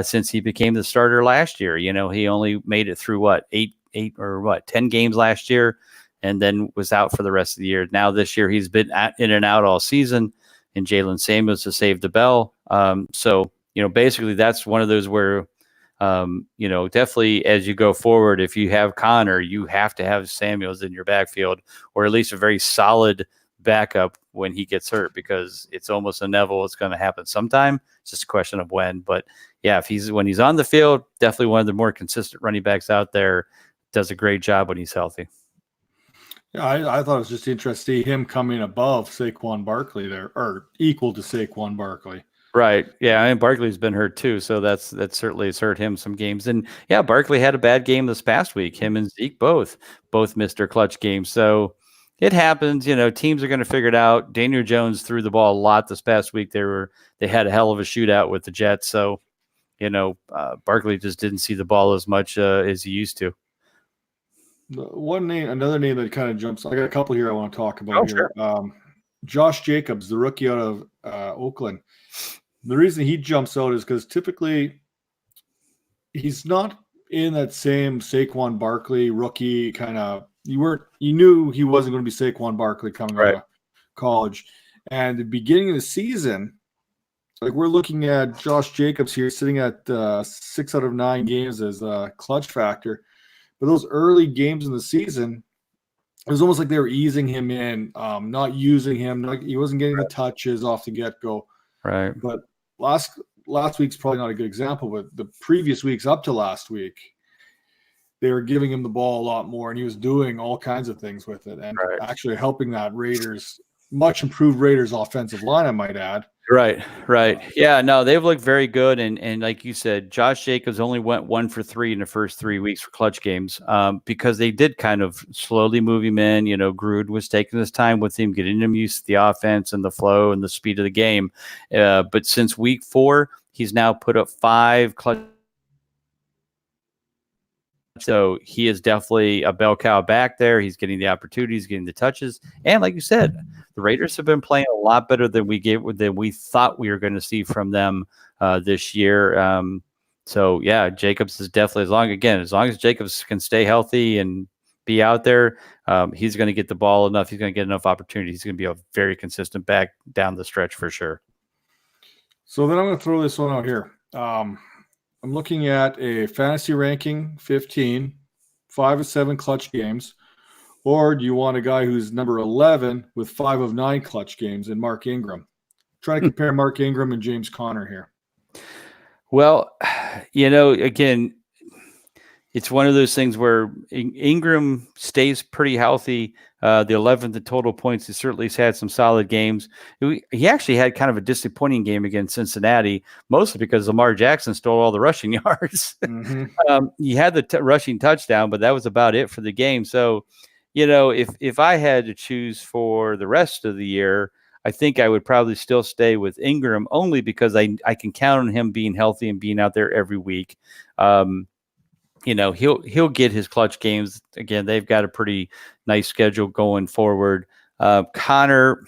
since he became the starter last year. He only made it through 10 games last year, and then was out for the rest of the year. Now this year he's been in and out all season, and Jalen Samuels has saved the bell. So basically that's one of those where, definitely as you go forward, if you have Connor, you have to have Samuels in your backfield, or at least a very solid backup when he gets hurt, because it's almost inevitable it's going to happen sometime. It's just a question of when. But yeah, when he's on the field, definitely one of the more consistent running backs out there. Does a great job when he's healthy. Yeah, I thought it was just interesting to see him coming above Saquon Barkley there, or equal to Saquon Barkley. Right. Yeah, I mean, Barkley's been hurt too, so that certainly has hurt him some games. And yeah, Barkley had a bad game this past week. Him and Zeke both missed their clutch games. So it happens. Teams are going to figure it out. Daniel Jones threw the ball a lot this past week. They had a hell of a shootout with the Jets. So Barkley just didn't see the ball as much as he used to. Another name that kind of jumps. I got a couple here I want to talk about here. Sure. Josh Jacobs, the rookie out of Oakland. The reason he jumps out is because typically he's not in that same Saquon Barkley rookie kind of. You knew he wasn't going to be Saquon Barkley coming out of college, and the beginning of the season, like we're looking at Josh Jacobs here sitting at 6 out of 9 games as a clutch factor. But those early games in the season, it was almost like they were easing him in, not using him. He wasn't getting the touches off the get-go. Right. But last week's probably not a good example, but the previous weeks up to last week, they were giving him the ball a lot more, and he was doing all kinds of things with it, and actually helping that Raiders much improved Raiders offensive line, I might add. Right. Yeah, no, they've looked very good. And like you said, Josh Jacobs only went 1 for 3 in the first 3 weeks for clutch games, because they did kind of slowly move him in. Gruden was taking his time with him, getting him used to the offense and the flow and the speed of the game. But since week 4, he's now put up 5 clutch. So he is definitely a bell cow back there. He's getting the opportunities, getting the touches. And like you said, the Raiders have been playing a lot better than we thought we were going to see from them this year. So yeah, Jacobs is definitely, as long as Jacobs can stay healthy and be out there, he's going to get the ball enough. He's going to get enough opportunities. He's going to be a very consistent back down the stretch for sure. So then I'm going to throw this one out here. I'm looking at a fantasy ranking 15, 5 of 7 clutch games. Or do you want a guy who's number 11 with 5 of 9 clutch games in Mark Ingram? Trying to compare Mark Ingram and James Conner here. Well, again, it's one of those things where Ingram stays pretty healthy. The 11th in total points, he certainly has had some solid games. He actually had kind of a disappointing game against Cincinnati, mostly because Lamar Jackson stole all the rushing yards. Mm-hmm. He had the rushing touchdown, but that was about it for the game. So, if I had to choose for the rest of the year, I think I would probably still stay with Ingram, only because I can count on him being healthy and being out there every week. He'll get his clutch games. Again, they've got a pretty nice schedule going forward. Connor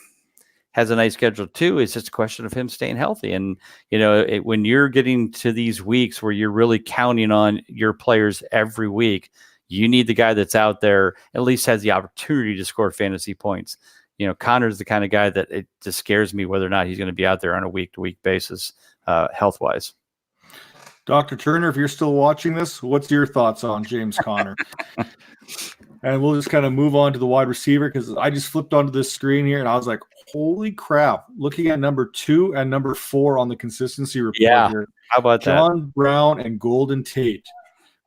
has a nice schedule too. It's just a question of him staying healthy. And, when you're getting to these weeks where you're really counting on your players every week, you need the guy that's out there, at least has the opportunity to score fantasy points. Connor's the kind of guy that it just scares me whether or not he's going to be out there on a week-to-week basis, health-wise. Dr. Turner, if you're still watching this, what's your thoughts on James Conner? And we'll just kind of move on to the wide receiver, because I just flipped onto this screen here and I was like, holy crap, looking at number 2 and number 4 on the consistency report here. How about John Brown and Golden Tate.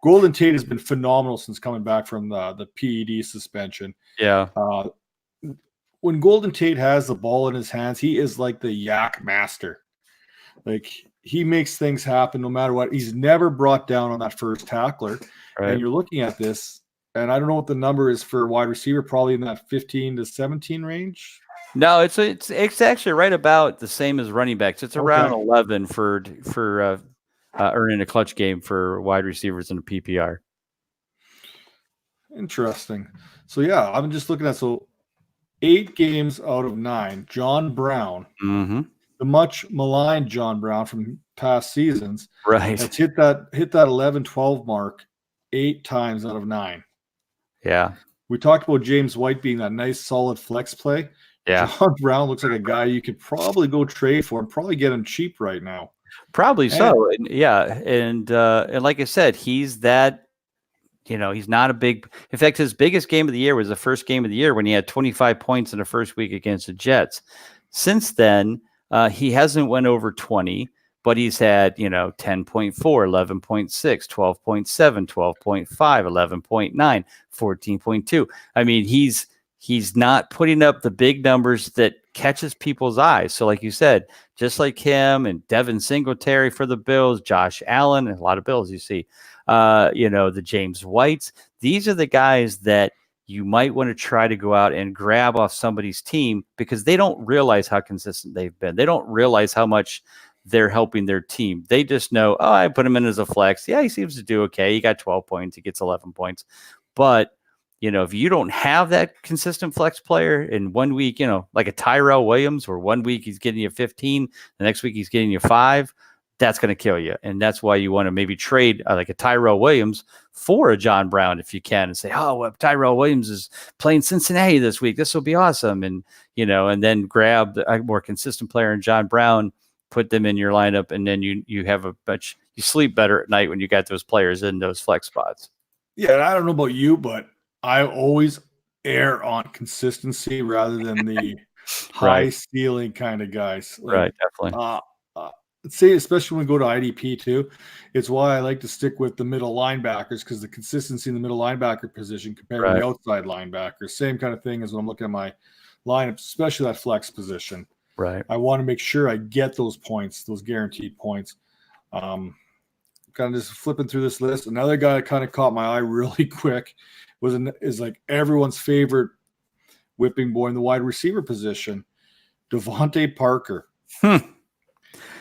Golden Tate has been phenomenal since coming back from the PED suspension. Yeah. When Golden Tate has the ball in his hands, he is like the yak master. Like, he makes things happen no matter what. He's never brought down on that first tackler. Right. And you're looking at this, and I don't know what the number is for wide receiver, probably in that 15 to 17 range. No, it's actually right about the same as running backs. It's around 11 for earning a clutch game for wide receivers in a PPR. Interesting. So yeah, I'm just looking at 8 games out of 9. John Brown, the much maligned John Brown from past seasons, right? Has hit that 11-12 mark 8 times out of 9. Yeah. We talked about James White being that nice solid flex play. Yeah. John Brown looks like a guy you could probably go trade for and probably get him cheap right now. Probably so. Yeah. And like I said, he's that, he's not a big, in fact, his biggest game of the year was the first game of the year when he had 25 points in the first week against the Jets. Since then, he hasn't went over 20, but he's had, 10.4, 11.6, 12.7, 12.5, 11.9, 14.2. I mean, he's not putting up the big numbers that catches people's eyes. So like you said, just like him and Devin Singletary for the Bills, Josh Allen, and a lot of Bills you see, the James Whites, these are the guys that you might want to try to go out and grab off somebody's team, because they don't realize how consistent they've been. They don't realize how much they're helping their team. They just know, I put him in as a flex. Yeah, he seems to do okay. He got 12 points. He gets 11 points. But, if you don't have that consistent flex player in 1 week, like a Tyrell Williams, where 1 week he's getting you 15, the next week he's getting you 5, that's going to kill you. And that's why you want to maybe trade like a Tyrell Williams for a John Brown if you can, and say, Tyrell Williams is playing Cincinnati this week. This will be awesome. And, and then grab a more consistent player in John Brown, put them in your lineup, and then you have you sleep better at night when you got those players in those flex spots. Yeah, and I don't know about you, but I always err on consistency rather than the high ceiling kind of guys. Right, definitely. Let's say, especially when we go to IDP too, it's why I like to stick with the middle linebackers, because the consistency in the middle linebacker position compared to the outside linebackers, same kind of thing as when I'm looking at lineups, especially that flex position. Right. I want to make sure I get those points, those guaranteed points. Kind of just flipping through this list. Another guy that kind of caught my eye really quick is like everyone's favorite whipping boy in the wide receiver position, Devontae Parker.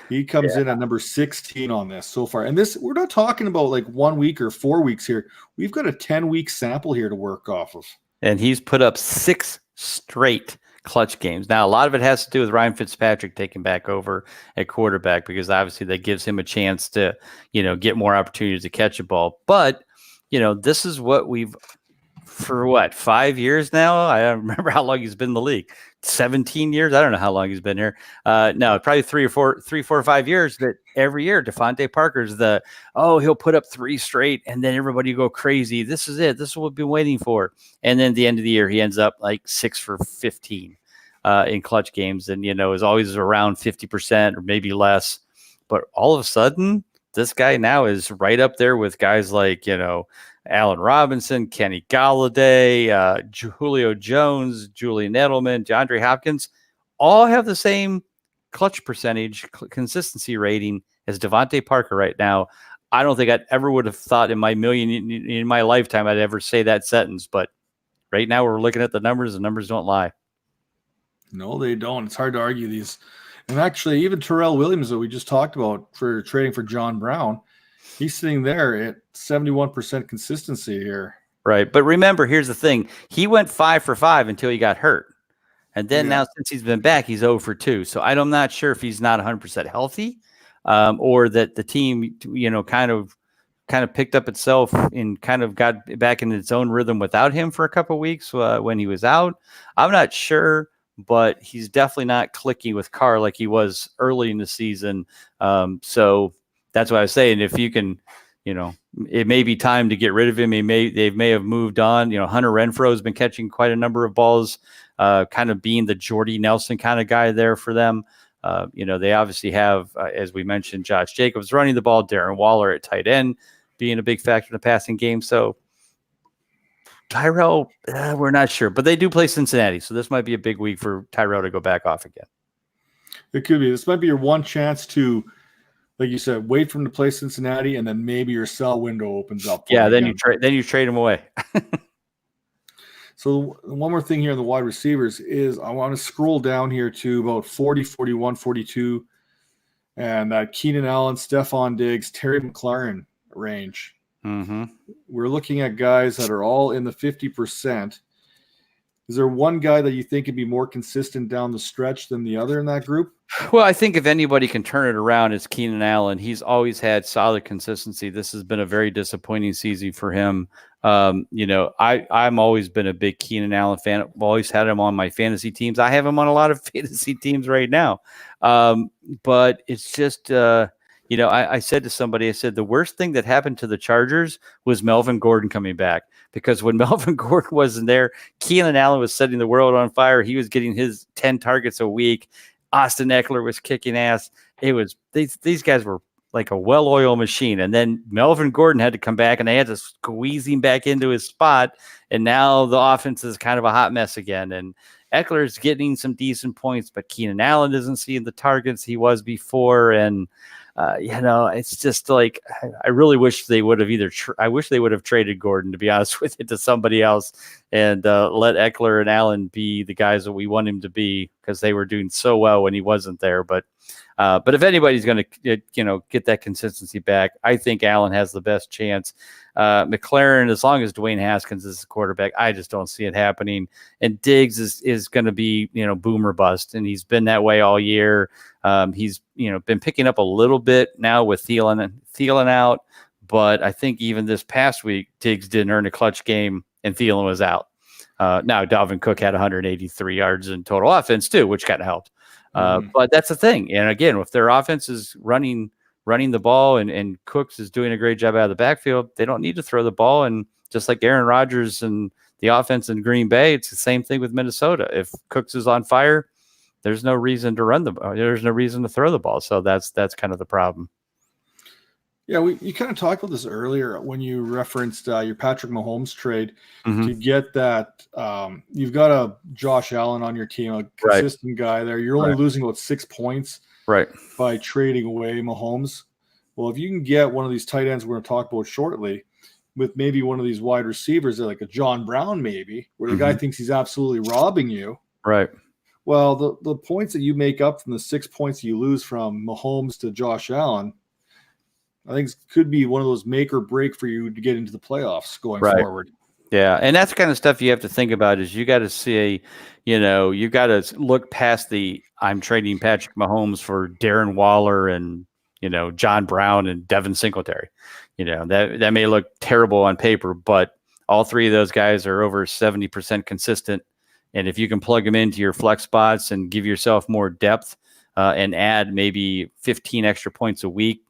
He comes in at number 16 on this so far. And this, we're not talking about like 1 week or 4 weeks here. We've got a 10-week sample here to work off of. And he's put up 6 straight clutch games. Now, a lot of it has to do with Ryan Fitzpatrick taking back over at quarterback, because obviously that gives him a chance to, get more opportunities to catch a ball. But, this is what we've, for 5 years now? I don't remember how long he's been in the league. 17 years? I don't know how long he's been here. No, probably 3 or 5 years, that every year Devontae Parker's he'll put up 3 straight and then everybody go crazy. This is it. This is what we've been waiting for. And then at the end of the year, he ends up like 6 for 15 in clutch games, and, is always around 50% or maybe less. But all of a sudden, this guy now is right up there with guys like, Allen Robinson, Kenny Galladay, Julio Jones, Julian Edelman, DeAndre Hopkins, all have the same clutch percentage, consistency rating as Devontae Parker right now. I don't think I ever would have thought in my lifetime I'd ever say that sentence, but right now we're looking at the numbers. The numbers don't lie. No, they don't. It's hard to argue these. And actually, even Terrell Williams, that we just talked about for trading for John Brown, he's sitting there at 71% consistency here. Right. But remember, here's the thing. He went 5 for 5 until he got hurt. And then now, since he's been back, he's 0 for 2. So I'm not sure if he's not 100% healthy, or that the team, kind of picked up itself and kind of got back in its own rhythm without him for a couple of weeks when he was out. I'm not sure, but he's definitely not clicking with Carr like he was early in the season. So that's what I was saying. If you can, it may be time to get rid of him. They may have moved on. Hunter Renfrow has been catching quite a number of balls, kind of being the Jordy Nelson kind of guy there for them. They obviously have, as we mentioned, Josh Jacobs running the ball, Darren Waller at tight end being a big factor in the passing game. So Tyrell, we're not sure, but they do play Cincinnati, so this might be a big week for Tyrell to go back off again. It could be. This might be your one chance to, like you said, wait for him to play Cincinnati, and then maybe your sell window opens up. Yeah, then you trade him away. So one more thing here on the wide receivers is I want to scroll down here to about 40, 41, 42, and Keenan Allen, Stephon Diggs, Terry McLaurin range. Mm-hmm. We're looking at guys that are all in the 50%. Is there one guy that you think could be more consistent down the stretch than the other in that group? Well, I think if anybody can turn it around, it's Keenan Allen. He's always had solid consistency. This has been a very disappointing season for him. I'm always been a big Keenan Allen fan. I've always had him on my fantasy teams. I have him on a lot of fantasy teams right now. But it's just, I said to somebody, I said, the worst thing that happened to the Chargers was Melvin Gordon coming back, because when Melvin Gordon wasn't there, Keenan Allen was setting the world on fire. He was getting his 10 targets a week. Austin Eckler was kicking ass. It was these guys were like a well-oiled machine. And then Melvin Gordon had to come back, and they had to squeeze him back into his spot. And now the offense is kind of a hot mess again. And Eckler's getting some decent points, but Keenan Allen isn't seeing the targets he was before. And it's just like, I really wish they would have I wish they would have traded Gordon, to be honest with you, to somebody else, and let Eckler and Allen be the guys that we want him to be, because they were doing so well when he wasn't there. But if anybody's going to, get that consistency back, I think Allen has the best chance. McLaren, as long as Dwayne Haskins is the quarterback, I just don't see it happening. And Diggs is going to be, boom or bust. And he's been that way all year. He's, been picking up a little bit now with Thielen out. But I think even this past week, Diggs didn't earn a clutch game and Thielen was out. Now Dalvin Cook had 183 yards in total offense too, which kind of helped. But that's the thing. And again, if their offense is running the ball and Cooks is doing a great job out of the backfield, they don't need to throw the ball. And just like Aaron Rodgers and the offense in Green Bay, it's the same thing with Minnesota. If Cooks is on fire, there's no reason to there's no reason to throw the ball. So that's kind of the problem. Yeah, you kind of talked about this earlier when you referenced your Patrick Mahomes trade Mhm. to get that. You've got a Josh Allen on your team, a consistent guy there. You're only losing about 6 points Right. by trading away Mahomes. Well, if you can get one of these tight ends we're going to talk about shortly with maybe one of these wide receivers, like a John Brown maybe, where the guy thinks he's absolutely robbing you. Right. Well, the points that you make up from the 6 points you lose from Mahomes to Josh Allen, I think could be one of those make or break for you to get into the playoffs going forward. Yeah, and that's the kind of stuff you have to think about is you got to see, you got to look past the I'm trading Patrick Mahomes for Darren Waller and, John Brown and Devin Singletary. That may look terrible on paper, but all three of those guys are over 70% consistent. And if you can plug them into your flex spots and give yourself more depth and add maybe 15 extra points a week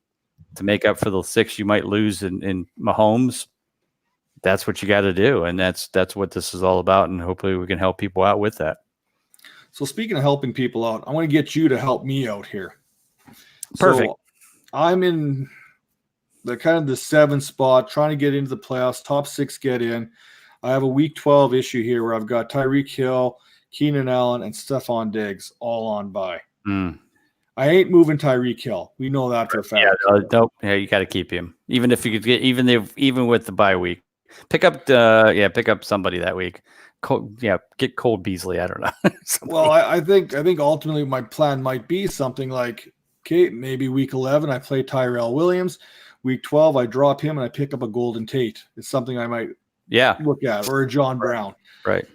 to make up for the 6 you might lose in Mahomes, that's what you got to do. And that's what this is all about. And hopefully we can help people out with that. So speaking of helping people out, I want to get you to help me out here. Perfect. So I'm in the kind of the 7th spot, trying to get into the playoffs, top 6 get in. I have a week 12 issue here where I've got Tyreek Hill, Keenan Allen, and Stephon Diggs all on bye. I ain't moving Tyreek Hill. We know that for a fact. Yeah, you got to keep him. Even if you could get, even with the bye week, pick up somebody that week. Get Cole Beasley. I don't know. Well, I think ultimately my plan might be something like, okay, maybe week 11 I play Tyrell Williams. Week 12 I drop him and I pick up a Golden Tate. It's something I might look at, or a John Brown. Right.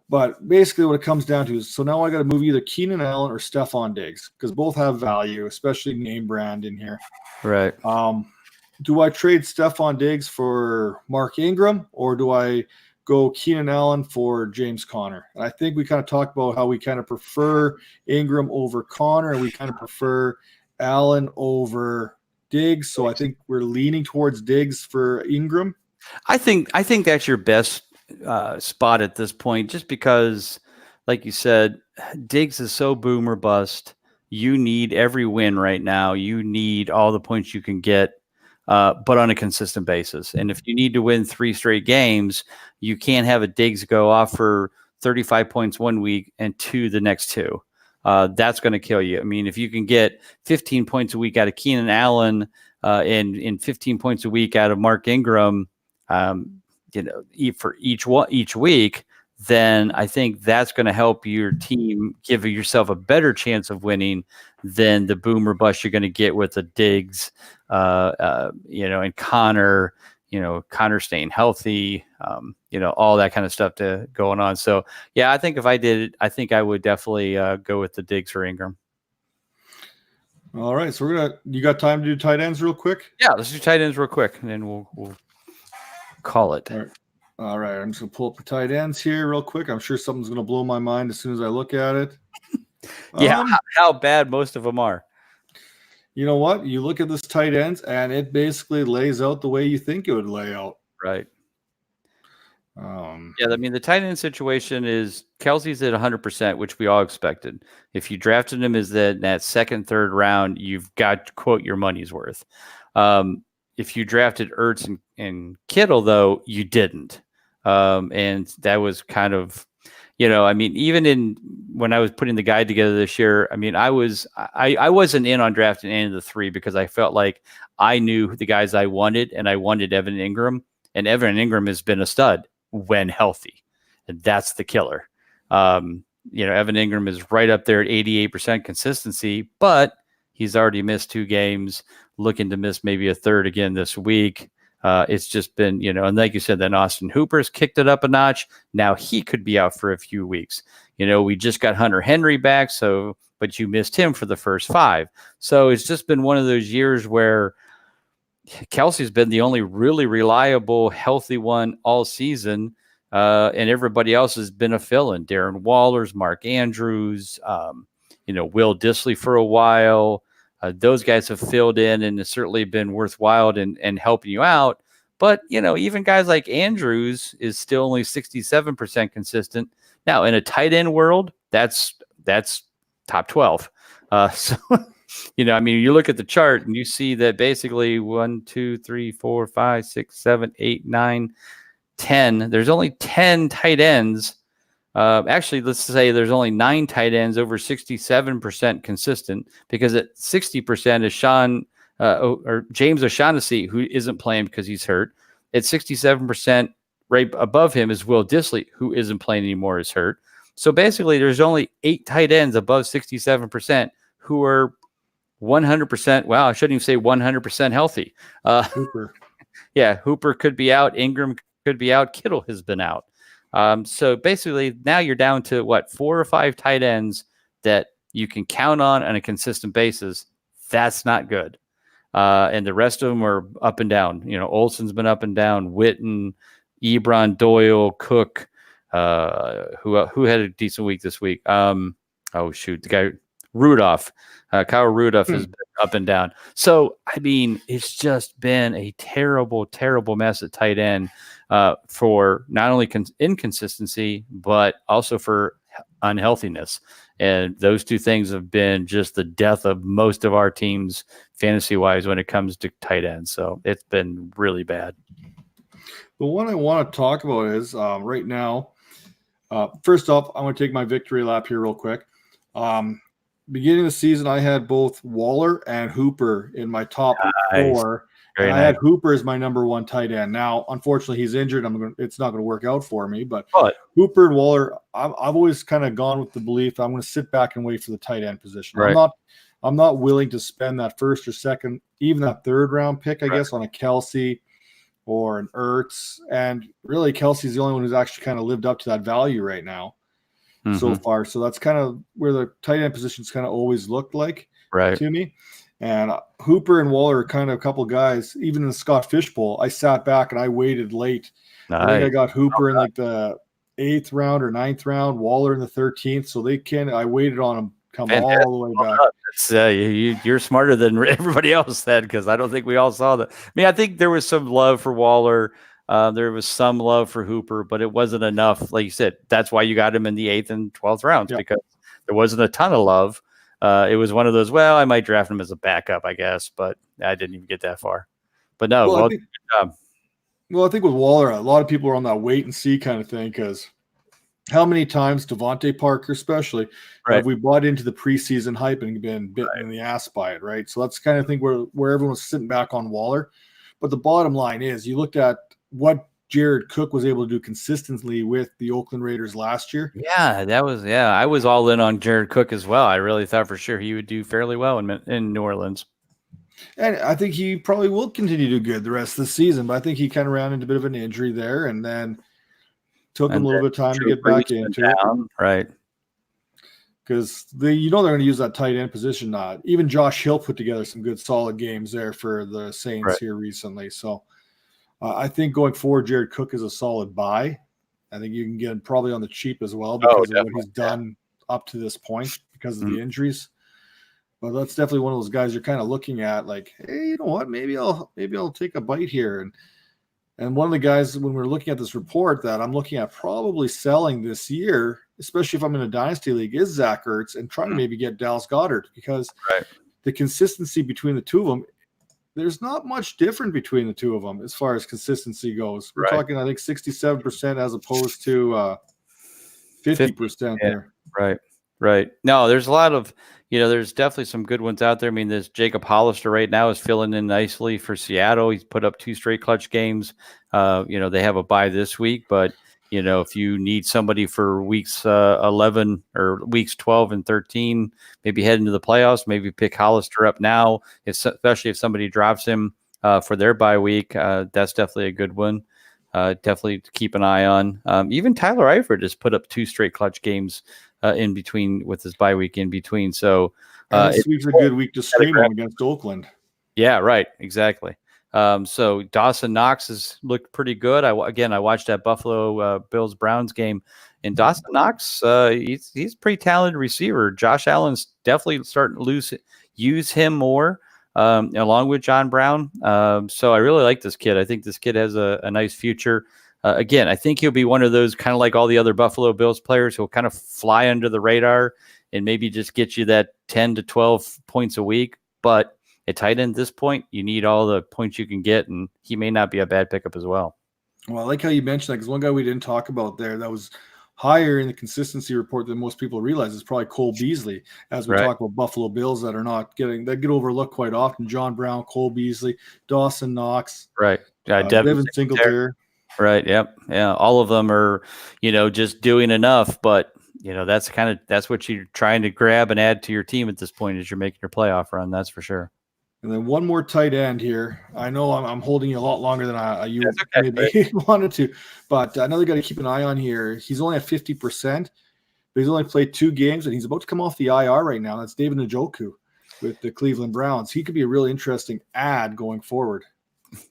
But basically what it comes down to is, so now I got to move either Keenan Allen or Stephon Diggs because both have value, especially name brand in here. Right. Do I trade Stephon Diggs for Mark Ingram, or do I go Keenan Allen for James Conner? And I think we kind of talked about how we kind of prefer Ingram over Conner, and we kind of prefer Allen over Diggs. So I think we're leaning towards Diggs for Ingram. I think that's your best spot at this point, just because, like you said, Diggs is so boom or bust. You need every win right now. You need all the points you can get, but on a consistent basis. And if you need to win 3 straight games, you can't have a Diggs go off for 35 points one week and 2 the next 2. That's going to kill you. I mean, if you can get 15 points a week out of Keenan Allen and 15 points a week out of Mark Ingram, for each week, then I think that's going to help your team give yourself a better chance of winning than the boom or bust you're going to get with the Diggs, and Connor, Connor staying healthy, all that kind of stuff going on. So, yeah, I think if I did it, I think I would definitely go with the Diggs for Ingram. All right. So you got time to do tight ends real quick? Yeah, let's do tight ends real quick, and then we'll call it. All right. I'm just going to pull up the tight ends here real quick. I'm sure something's going to blow my mind as soon as I look at it. Yeah, how bad most of them are. You know what? You look at this tight ends, and it basically lays out the way you think it would lay out. Right. I mean, the tight end situation is Kelsey's at 100%, which we all expected. If you drafted him as that second, third round, you've got, quote, your money's worth. If you drafted Ertz and Kittle, though, you didn't. And that was kind of, I mean, even when I was putting the guide together this year, I mean, I wasn't in on drafting any of the 3 because I felt like I knew the guys I wanted, and I wanted Evan Ingram, and Evan Ingram has been a stud when healthy, and that's the killer. Evan Ingram is right up there at 88% consistency, but he's already missed 2 games, looking to miss maybe a third again this week. It's just been, and like you said, then Austin Hooper's kicked it up a notch. Now he could be out for a few weeks. We just got Hunter Henry back, but you missed him for the first 5. So it's just been one of those years where Kelsey's been the only really reliable, healthy one all season. And everybody else has been a fill-in. Darren Waller's, Mark Andrews, Will Dissly for a while. Those guys have filled in and it's certainly been worthwhile and helping you out. But, even guys like Andrews is still only 67% consistent. Now, in a tight end world, that's top 12. So I mean, you look at the chart and you see that basically 1, 2, 3, 4, 5, 6, 7, 8, 9, 10. There's only 10 tight ends. Actually, let's say there's only 9 tight ends over 67% consistent, because at 60% is James O'Shaughnessy, who isn't playing because he's hurt. At 67%, right above him is Will Dissly, who isn't playing anymore, is hurt. So basically, there's only 8 tight ends above 67% who are 100%. Wow, I shouldn't even say 100% healthy. Hooper. Yeah, Hooper could be out. Ingram could be out. Kittle has been out. So basically, now you're down to 4 or 5 tight ends that you can count on a consistent basis. That's not good. And the rest of them are up and down. Olsen's been up and down. Witten, Ebron, Doyle, Cook, who had a decent week this week. The guy Rudolph, Kyle Rudolph has been up and down. So I mean, it's just been a terrible, terrible mess at tight end for not only inconsistency but also for unhealthiness. And those two things have been just the death of most of our teams fantasy wise when it comes to tight ends. So it's been really bad. The one I want to talk about is right now. First off, I want to take my victory lap here real quick. Beginning of the season, I had both Waller and Hooper in my top 4. And I had Hooper as my number 1 tight end. Now, unfortunately, he's injured. It's not going to work out for me. But Hooper and Waller, I've always kind of gone with the belief I'm going to sit back and wait for the tight end position. Right. I'm not willing to spend that first or second, even that third round pick, I guess, on a Kelsey or an Ertz. And really, Kelsey's the only one who's actually kind of lived up to that value right now so far. So that's kind of where the tight end positions kind of always looked like to me. And Hooper and Waller are kind of a couple guys. Even in the Scott Fishbowl, I sat back and I waited late. I think I got Hooper in like the 8th round or 9th round, Waller in the 13th. So I waited on them come all the way back. You're smarter than everybody else said, because I don't think we all saw that. I mean, I think there was some love for Waller. There was some love for Hooper, but it wasn't enough. Like you said, that's why you got him in the 8th and 12th rounds, because there wasn't a ton of love. It was one of those, I might draft him as a backup, I guess, but I didn't even get that far. But no, good job. Well, I think with Waller, a lot of people are on that wait and see kind of thing, because how many times, Devontae Parker especially, have we bought into the preseason hype and been bitten in the ass by it, right? So that's kind of thing where everyone's sitting back on Waller. But the bottom line is, you looked at what Jared Cook was able to do consistently with the Oakland Raiders last year. Yeah, I was all in on Jared Cook as well. I really thought for sure he would do fairly well in New Orleans. And I think he probably will continue to do good the rest of the season, but I think he kind of ran into a bit of an injury there, and then took him a little bit of time to get back into it. Right. Because they're going to use that tight end position. Even Josh Hill put together some good solid games there for the Saints here recently. So I think going forward, Jared Cook is a solid buy. I think you can get him probably on the cheap as well because of what he's done up to this point because of the injuries. But that's definitely one of those guys you're kind of looking at, like, hey, you know what? Maybe I'll take a bite here. And one of the guys, when we're looking at this report, that I'm looking at probably selling this year, especially if I'm in a dynasty league, is Zach Ertz, and trying to maybe get Dallas Goedert, because the consistency between the two of them, there's not much different between the two of them as far as consistency goes. We're talking, I think, 67% as opposed to 50% there. Right. No, there's a lot of, there's definitely some good ones out there. I mean, there's Jacob Hollister right now is filling in nicely for Seattle. He's put up 2 straight clutch games. They have a bye this week, but if you need somebody for weeks 11 or weeks 12 and 13, maybe head into the playoffs, maybe pick Hollister up now, especially if somebody drops him for their bye week. That's definitely a good one. Definitely to keep an eye on. Even Tyler Eifert has put up 2 straight clutch games in between with his bye week in between. So this week's a good week to stream him against Oakland. Yeah, right. Exactly. So Dawson Knox has looked pretty good. I watched that Buffalo Bills Browns game, and Dawson Knox, he's a pretty talented receiver. Josh Allen's definitely starting to use him more, along with John Brown. So I really like this kid. I think this kid has a nice future. Again, I think he'll be one of those kind of like all the other Buffalo Bills players who'll kind of fly under the radar and maybe just get you that 10 to 12 points a week. But at tight end at this point, you need all the points you can get, and he may not be a bad pickup as well. Well, I like how you mentioned that, because one guy we didn't talk about there that was higher in the consistency report than most people realize is probably Cole Beasley. As we talk about Buffalo Bills that get overlooked quite often. John Brown, Cole Beasley, Dawson Knox, Devin Singletary. Right. Yep. Yeah. All of them are, just doing enough, but that's what you're trying to grab and add to your team at this point as you're making your playoff run. That's for sure. And then one more tight end here. I know I'm holding you a lot longer than you maybe wanted to, but another guy to keep an eye on here. He's only at 50%, but he's only played 2 games, and he's about to come off the IR right now. That's David Njoku with the Cleveland Browns. He could be a really interesting add going forward.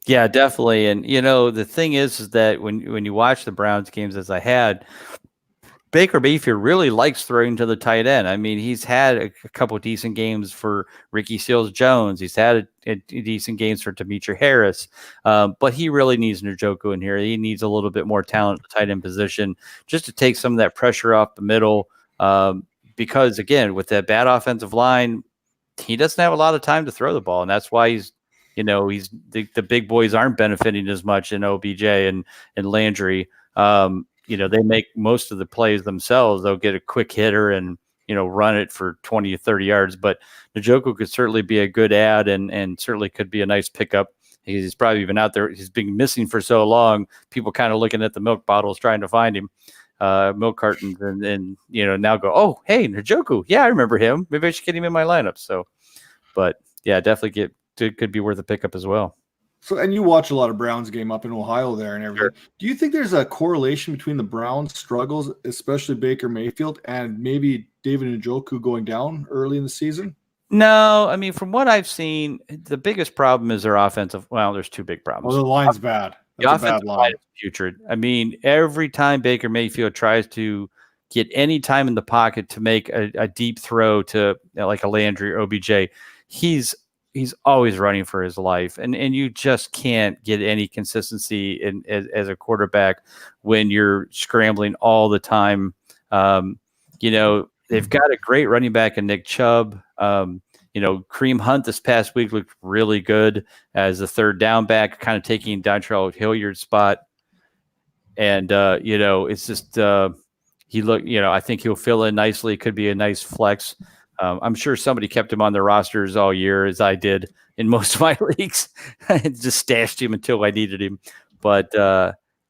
Yeah, definitely. And, the thing is that when you watch the Browns games, as I had, Baker Mayfield really likes throwing to the tight end. I mean, he's had a couple of decent games for Ricky Seals-Jones. He's had a decent games for Demetri Harris. But he really needs Njoku in here. He needs a little bit more talent at the tight end position just to take some of that pressure off the middle. Because, again, with that bad offensive line, he doesn't have a lot of time to throw the ball. And that's why he's the big boys aren't benefiting as much in OBJ and Landry. They make most of the plays themselves. They'll get a quick hitter and, run it for 20 or 30 yards. But Njoku could certainly be a good add and certainly could be a nice pickup. He's probably been out there. He's been missing for so long. People kind of looking at the milk bottles trying to find him, milk cartons, and now go, oh, hey, Njoku. Yeah, I remember him. Maybe I should get him in my lineup. So, but yeah, definitely could be worth a pickup as well. So, and you watch a lot of Browns game up in Ohio there and everything. Sure. Do you think there's a correlation between the Browns' struggles, especially Baker Mayfield, and maybe David Njoku going down early in the season? No, I mean, from what I've seen, the biggest problem is their offensive. Well, there's 2 big problems. Well, the line's bad. That's the offensive line is putrid. I mean, every time Baker Mayfield tries to get any time in the pocket to make a deep throw to like a Landry or OBJ, he's always running for his life, and you just can't get any consistency as a quarterback when you're scrambling all the time. They've got a great running back in Nick Chubb. Kareem Hunt this past week looked really good as a third down back, kind of taking Dontrell Hilliard's spot. And, it's just I think he'll fill in nicely. Could be a nice flex. I'm sure somebody kept him on their rosters all year, as I did in most of my leagues. I just stashed him until I needed him. But,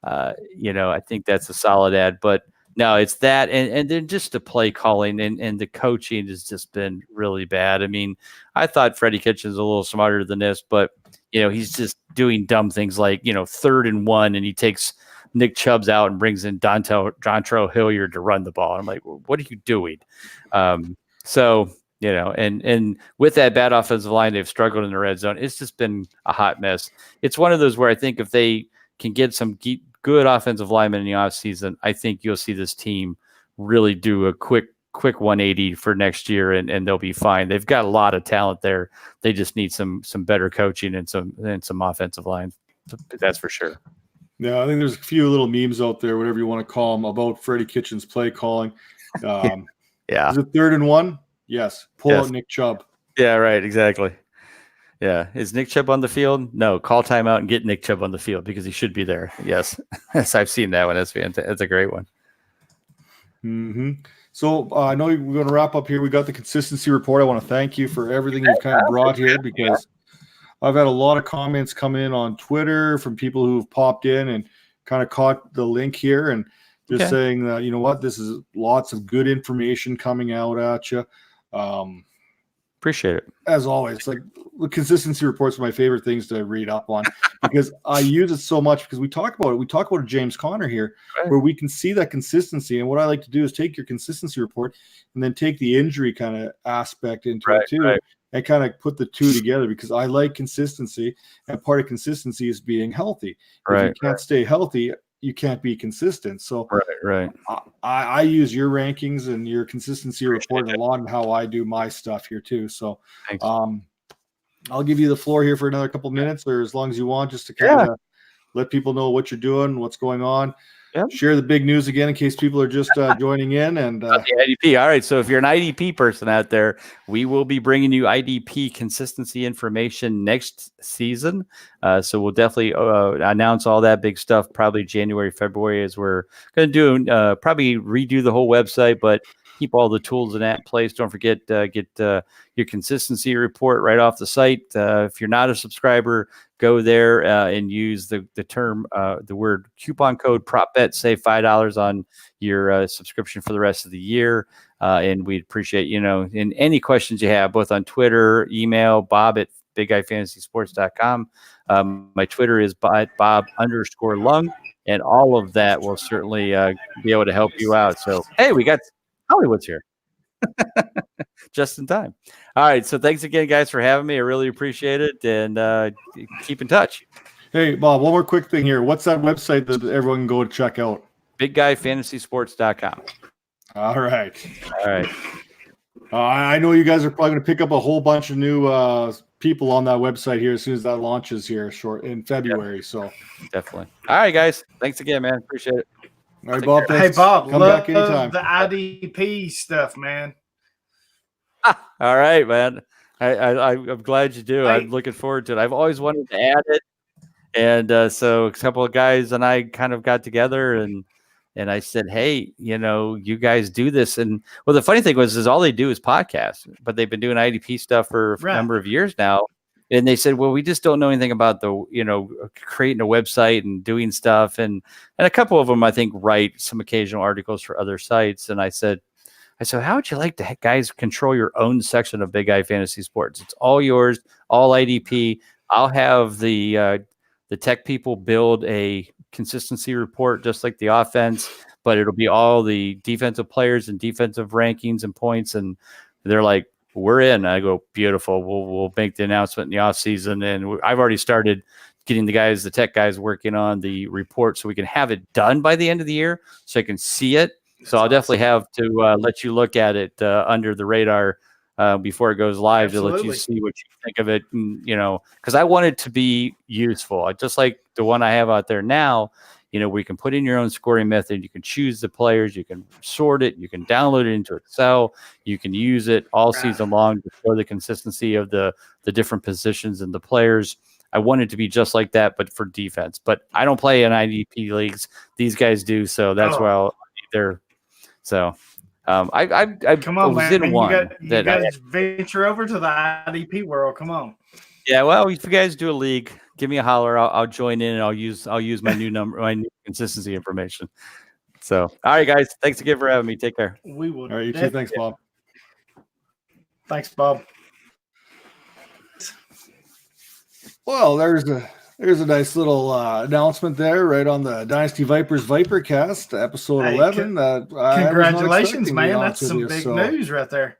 I think that's a solid ad. But no, it's that. And then just the play calling and the coaching has just been really bad. I mean, I thought Freddie Kitchens a little smarter than this, but, he's just doing dumb things like, 3rd and 1, and he takes Nick Chubb's out and brings in Dontrell Hilliard to run the ball. I'm like, well, what are you doing? So, and with that bad offensive line, they've struggled in the red zone. It's just been a hot mess. It's one of those where I think if they can get some good offensive linemen in the offseason, I think you'll see this team really do a quick 180 for next year, and they'll be fine. They've got a lot of talent there. They just need some better coaching and some offensive line. That's for sure. Yeah, I think there's a few little memes out there, whatever you want to call them, about Freddie Kitchens' play calling. Yeah. Is it 3rd and 1? Yes. Pull out Nick Chubb. Yeah, right. Exactly. Yeah. Is Nick Chubb on the field? No. Call timeout and get Nick Chubb on the field because he should be there. Yes. Yes, I've seen that one. That's fantastic. That's a great one. Mm-hmm. So I know we're going to wrap up here. We got the consistency report. I want to thank you for everything you've kind of brought here, because I've had a lot of comments come in on Twitter from people who've popped in and kind of caught the link here and just saying that, you know what, this is lots of good information coming out at you. Appreciate it. As always, like the consistency reports are my favorite things to read up on because I use it so much because we talk about it. We talk about James Conner here, where we can see that consistency. And what I like to do is take your consistency report and then take the injury kind of aspect into it too, and kind of put the two together, because I like consistency, and part of consistency is being healthy. If you can't stay healthy, you can't be consistent. So I use your rankings and your consistency report a lot in how I do my stuff here too. So I'll give you the floor here for another couple minutes, or as long as you want, just to kind of let people know what you're doing, what's going on. Yep. share the big news again in case people are just joining in. And the IDP. All right. So if you're an IDP person out there, we will be bringing you IDP consistency information next season. So we'll definitely announce all that big stuff probably January, February, as we're going to do probably redo the whole website, but keep all the tools in that place. Don't forget get your consistency report right off the site. If you're not a subscriber, go there and use the word coupon code PropBet, save $5 on your subscription for the rest of the year. And we'd appreciate, in any questions you have, both on Twitter, email, Bob at BigGuyFantasySports.com. My Twitter is Bob_Lung, and all of that will certainly be able to help you out. So, hey, we got Hollywood's here. Just in time. All right. So thanks again, guys, for having me. I really appreciate it. And keep in touch. Hey, Bob, one more quick thing here. What's that website that everyone can go to check out? BigGuyFantasySports.com. All right. All right. I know you guys are probably going to pick up a whole bunch of new people on that website here as soon as that launches here in February. Yep. So definitely. All right, guys. Thanks again, man. Appreciate it. All right, Bob. Hey, Bob. Come back anytime. The IDP stuff, man. All right, man. I'm glad you do. I'm looking forward to it. I've always wanted to add it. And so a couple of guys and I kind of got together and I said, hey, you guys do this. And well, the funny thing is all they do is podcasts, but they've been doing IDP stuff for a number of years now. And they said, well, we just don't know anything about creating a website and doing stuff. And a couple of them, I think, write some occasional articles for other sites. And I said, how would you like to guys control your own section of Big Guy Fantasy Sports? It's all yours, all IDP. I'll have the tech people build a consistency report just like the offense, but it'll be all the defensive players and defensive rankings and points. And they're like, we're in. I go, beautiful. We'll make the announcement in the off season. And I've already started getting the tech guys working on the report so we can have it done by the end of the year so I can see it. So I'll definitely have to let you look at it under the radar before it goes live. Absolutely. To let you see what you think of it. And, because I want it to be useful. Just like the one I have out there now, where you can put in your own scoring method. You can choose the players. You can sort it. You can download it into Excel. You can use it all season long to show the consistency of the different positions and the players. I want it to be just like that, but for defense. But I don't play in IDP leagues. These guys do. So that's why I'll be there. So I come on, was man. in one. You guys venture over to the IDP world. Come on. Yeah, well, if you guys do a league, give me a holler. I'll join in and I'll use my new number, my new consistency information. So, all right, guys, thanks again for having me. Take care. We will. All right, you too. Thanks, Bob. Thanks, Bob. Well, there's a nice little announcement there, right on the Dynasty Vipers ViperCast, episode 11. Congratulations, man! That's some big news right there.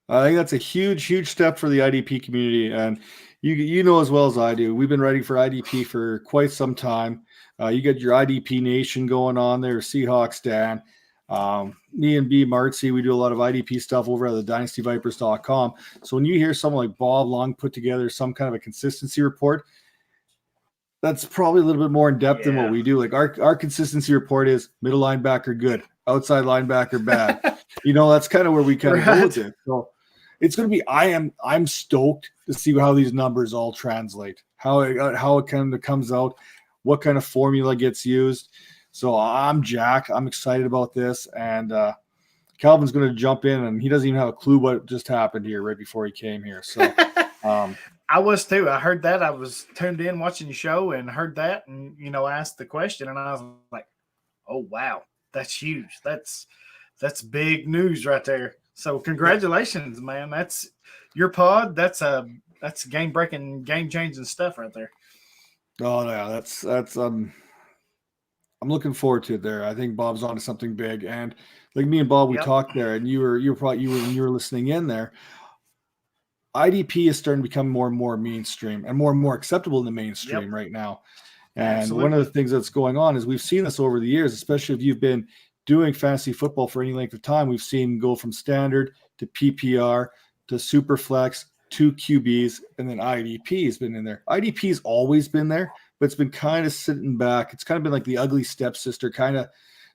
I think that's a huge step for the IDP community, and you know as well as I do. We've been writing for IDP for quite some time. You get your IDP Nation going on there, Seahawks Dan. Me and B Martzy, we do a lot of IDP stuff over at the dynastyvipers.com. So when you hear someone like Bob Long put together some kind of a consistency report, that's probably a little bit more in depth than what we do. Like our consistency report is middle linebacker good, outside linebacker bad. That's kind of where we kind of go with it. So it's going to be. I'm stoked to see how these numbers all translate, how it kind of comes out, what kind of formula gets used. So I'm Jack. I'm excited about this, and Calvin's going to jump in, and he doesn't even have a clue what just happened here right before he came here. So I was too. I heard that. I was tuned in watching the show and heard that, and asked the question, and I was like, "Oh wow, that's huge. That's big news right there." So congratulations, man. That's your pod. That's game breaking, game changing stuff right there. Oh yeah, that's I'm looking forward to it there. I think Bob's onto something big. And like me and Bob, we talked there, and you were listening in there. IDP is starting to become more and more mainstream and more acceptable in the mainstream right now. And one of the things that's going on is we've seen this over the years, especially if you've been doing fantasy football for any length of time. We've seen go from standard to PPR to Superflex to QBs, and then IDP has been in there. IDP's always been there, but it's been kind of sitting back. It's kind of been like the ugly stepsister, kind of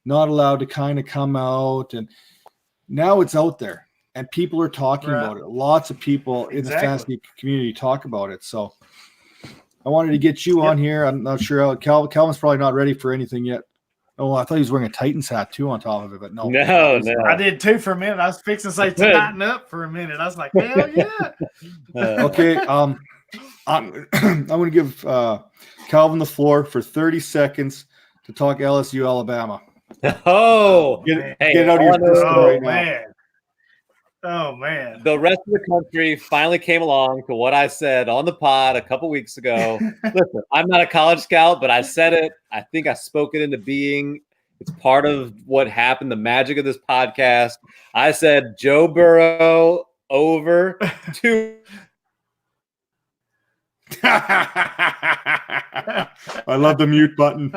not allowed to kind of come out. And now it's out there and people are talking about it. Lots of people in the fantasy community talk about it. So I wanted to get you on here. I'm not sure. Calvin's probably not ready for anything yet. Oh, I thought he was wearing a Titans hat too on top of it, but no. No. I did too for a minute. I was fixing to say tighten up for a minute. I was like, hell yeah. Okay. I'm going to give Calvin the floor for 30 seconds to talk LSU Alabama. Oh, get out of your system right now. Oh, man. The rest of the country finally came along to what I said on the pod a couple weeks ago. Listen, I'm not a college scout, but I said it. I think I spoke it into being. It's part of what happened, the magic of this podcast. I said Joe Burrow over 2. I love the mute button.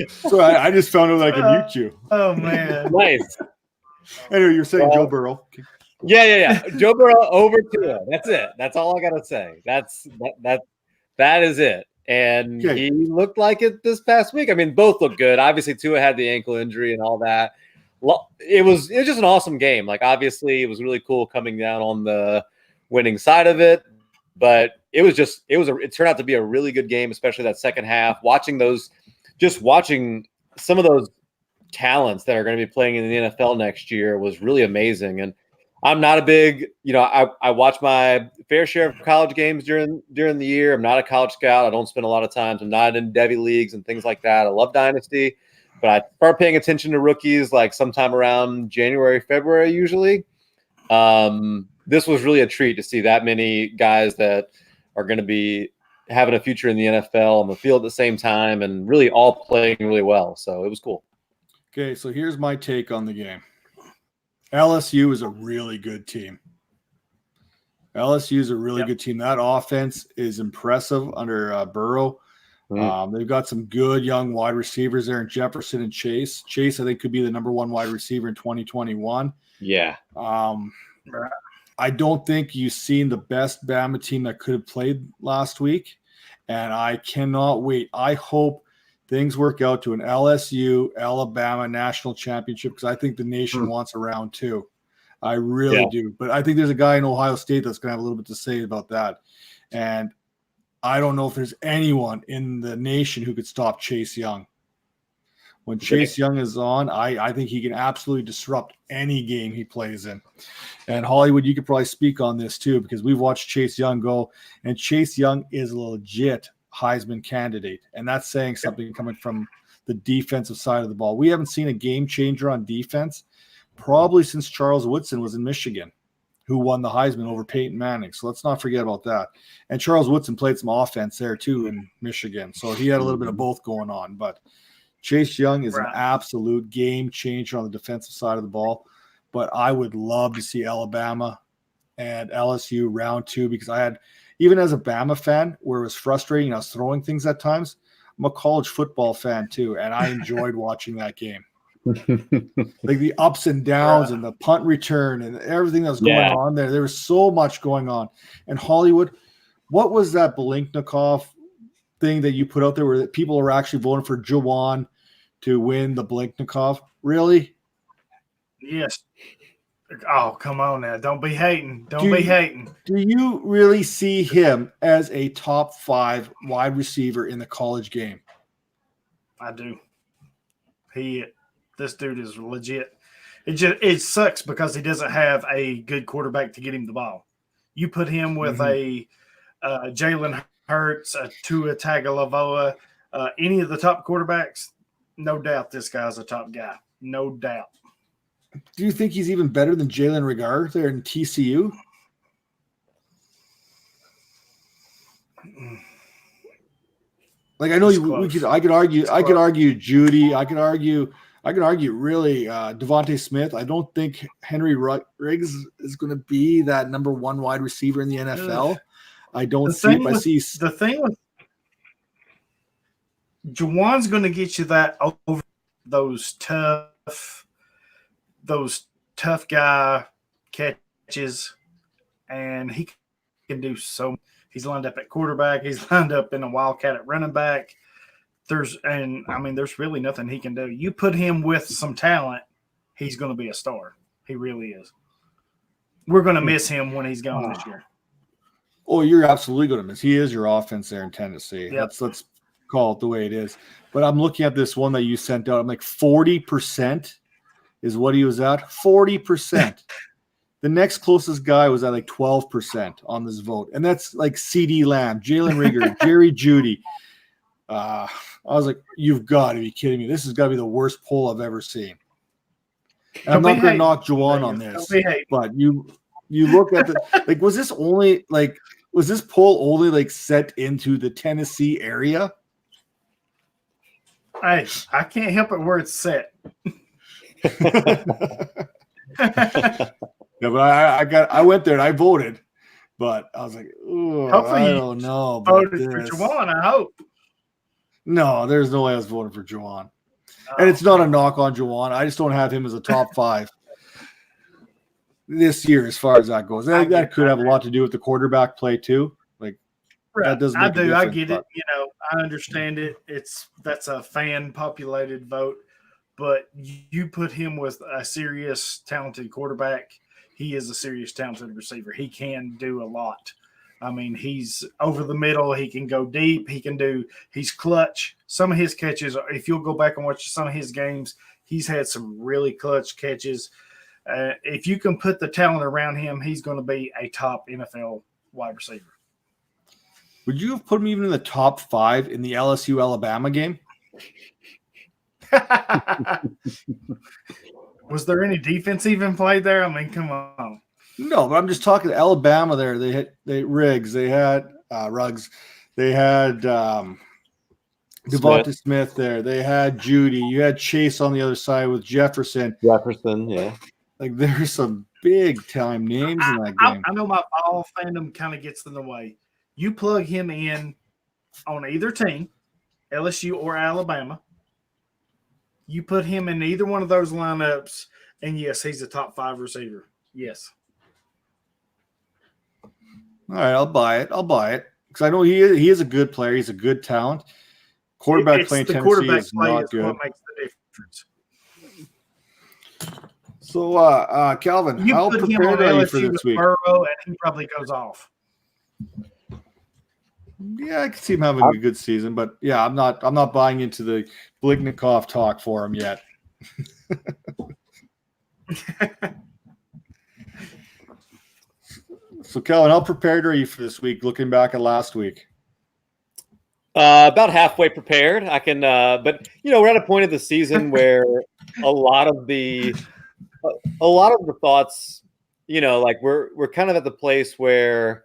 So I just found out that I could mute you. Oh man, nice. Anyway, you're saying Joe Burrow. Yeah. Joe Burrow over 2. That's it. That's all I gotta say. That is it. And he looked like it this past week. I mean, both look good. Obviously, Tua had the ankle injury and all that. It was just an awesome game. Like, obviously, it was really cool coming down on the winning side of it. But it turned out to be a really good game, especially that second half. Watching some of those talents that are going to be playing in the NFL next year was really amazing. And I'm not a big, I watch my fair share of college games during the year. I'm not a college scout. I don't spend a lot of time. I'm not in Devy leagues and things like that. I love Dynasty, but I start paying attention to rookies like sometime around January, February usually. This was really a treat to see that many guys that are going to be having a future in the NFL on the field at the same time and really all playing really well. So it was cool. Okay, so here's my take on the game. LSU is a really good team. LSU is a really good team. That offense is impressive under Burrow. They've got some good young wide receivers there in Jefferson and Chase. Chase, I think, could be the number 1 wide receiver in 2021. Yeah. I don't think you've seen the best Bama team that could have played last week, and I cannot wait. I hope things work out to an LSU-Alabama national championship because I think the nation wants a round 2. I really do. But I think there's a guy in Ohio State that's going to have a little bit to say about that. And I don't know if there's anyone in the nation who could stop Chase Young. When Chase Young is on, I think he can absolutely disrupt any game he plays in. And Hollywood, you could probably speak on this too, because we've watched Chase Young go, and Chase Young is a legit Heisman candidate. And that's saying something coming from the defensive side of the ball. We haven't seen a game changer on defense probably since Charles Woodson was in Michigan, who won the Heisman over Peyton Manning. So let's not forget about that. And Charles Woodson played some offense there too in Michigan. So he had a little bit of both going on. But Chase Young is an absolute game changer on the defensive side of the ball. But I would love to see Alabama and LSU round 2 because I had, even as a Bama fan, where it was frustrating, I was throwing things at times. I'm a college football fan too, and I enjoyed watching that game. Like the ups and downs and the punt return and everything that was going on there. There was so much going on. And Hollywood, what was that Blinknikov thing that you put out there where people were actually voting for Jawan to win the Blinknikov? Really? Yes. Oh, come on now. Don't be hating. Don't be hating. Do you really see him as a top 5 wide receiver in the college game? I do. This dude is legit. It sucks because he doesn't have a good quarterback to get him the ball. You put him with a Jalen Hurts, a Tua Tagovailoa, any of the top quarterbacks, no doubt this guy's a top guy. No doubt. Do you think he's even better than Jalen Reagor there in TCU? Like I know I could argue Judy. I could argue really Devontae Smith. I don't think Henry Riggs is going to be that number 1 wide receiver in the NFL. I don't see it. The thing with Jawan's going to get you that over those tough guy catches, and he can do so. He's lined up at quarterback. He's lined up in a wildcat at running back. There's really nothing he can do. You put him with some talent, he's going to be a star. He really is. We're going to miss him when he's gone this year. Oh, you're absolutely going to miss. He is your offense there in Tennessee. Yep. Let's call it the way it is. But I'm looking at this one that you sent out. I'm like 40% is what he was at. 40%. The next closest guy was at like 12% on this vote, and that's like C.D. Lamb, Jalen Rigger, Jerry Jeudy. I was like, you've got to be kidding me. This has got to be the worst poll I've ever seen. And I'm not going to knock Juwan on this, but you look at the like, was this poll only like set into the Tennessee area? Hey, I can't help it where it's set. Yeah, but I went there and I voted, but I was like, hopefully I don't know about voted for this. Juwan, I hope. No, there's no way I was voting for Juwan. And it's not a knock on Juwan. I just don't have him as a top 5 this year as far as that goes. That could have a lot to do with the quarterback play too. Like that doesn't make a difference, I get it. I understand it. That's a fan populated vote, but you put him with a serious talented quarterback. He is a serious talented receiver. He can do a lot. I mean, he's over the middle. He can go deep. He's clutch. Some of his catches, if you'll go back and watch some of his games, he's had some really clutch catches. If you can put the talent around him, he's going to be a top NFL wide receiver. Would you have put him even in the top 5 in the LSU-Alabama game? Was there any defense even played there? I mean, come on. No, but I'm just talking to Alabama there. They had Riggs. They had Ruggs. They had Devonta Smith there. They had Jeudy. You had Chase on the other side with Jefferson. Yeah. Like there's some big time names in that game. I know my ball fandom kind of gets in the way. You plug him in on either team, LSU or Alabama. You put him in either one of those lineups, and yes, he's a top 5 receiver. Yes. All right, I'll buy it because I know he is a good player. He's a good talent. Quarterback play in Tennessee is not good. What makes the difference. So, Calvin, how prepared are you for this week? Burrow, and he probably goes off. Yeah, I can see him having a good season, but yeah, I'm not buying into the Bliknikov talk for him yet. So, Calvin, how prepared are you for this week? Looking back at last week, about halfway prepared. I can, but we're at a point of the season where a lot of the thoughts, like we're kind of at the place where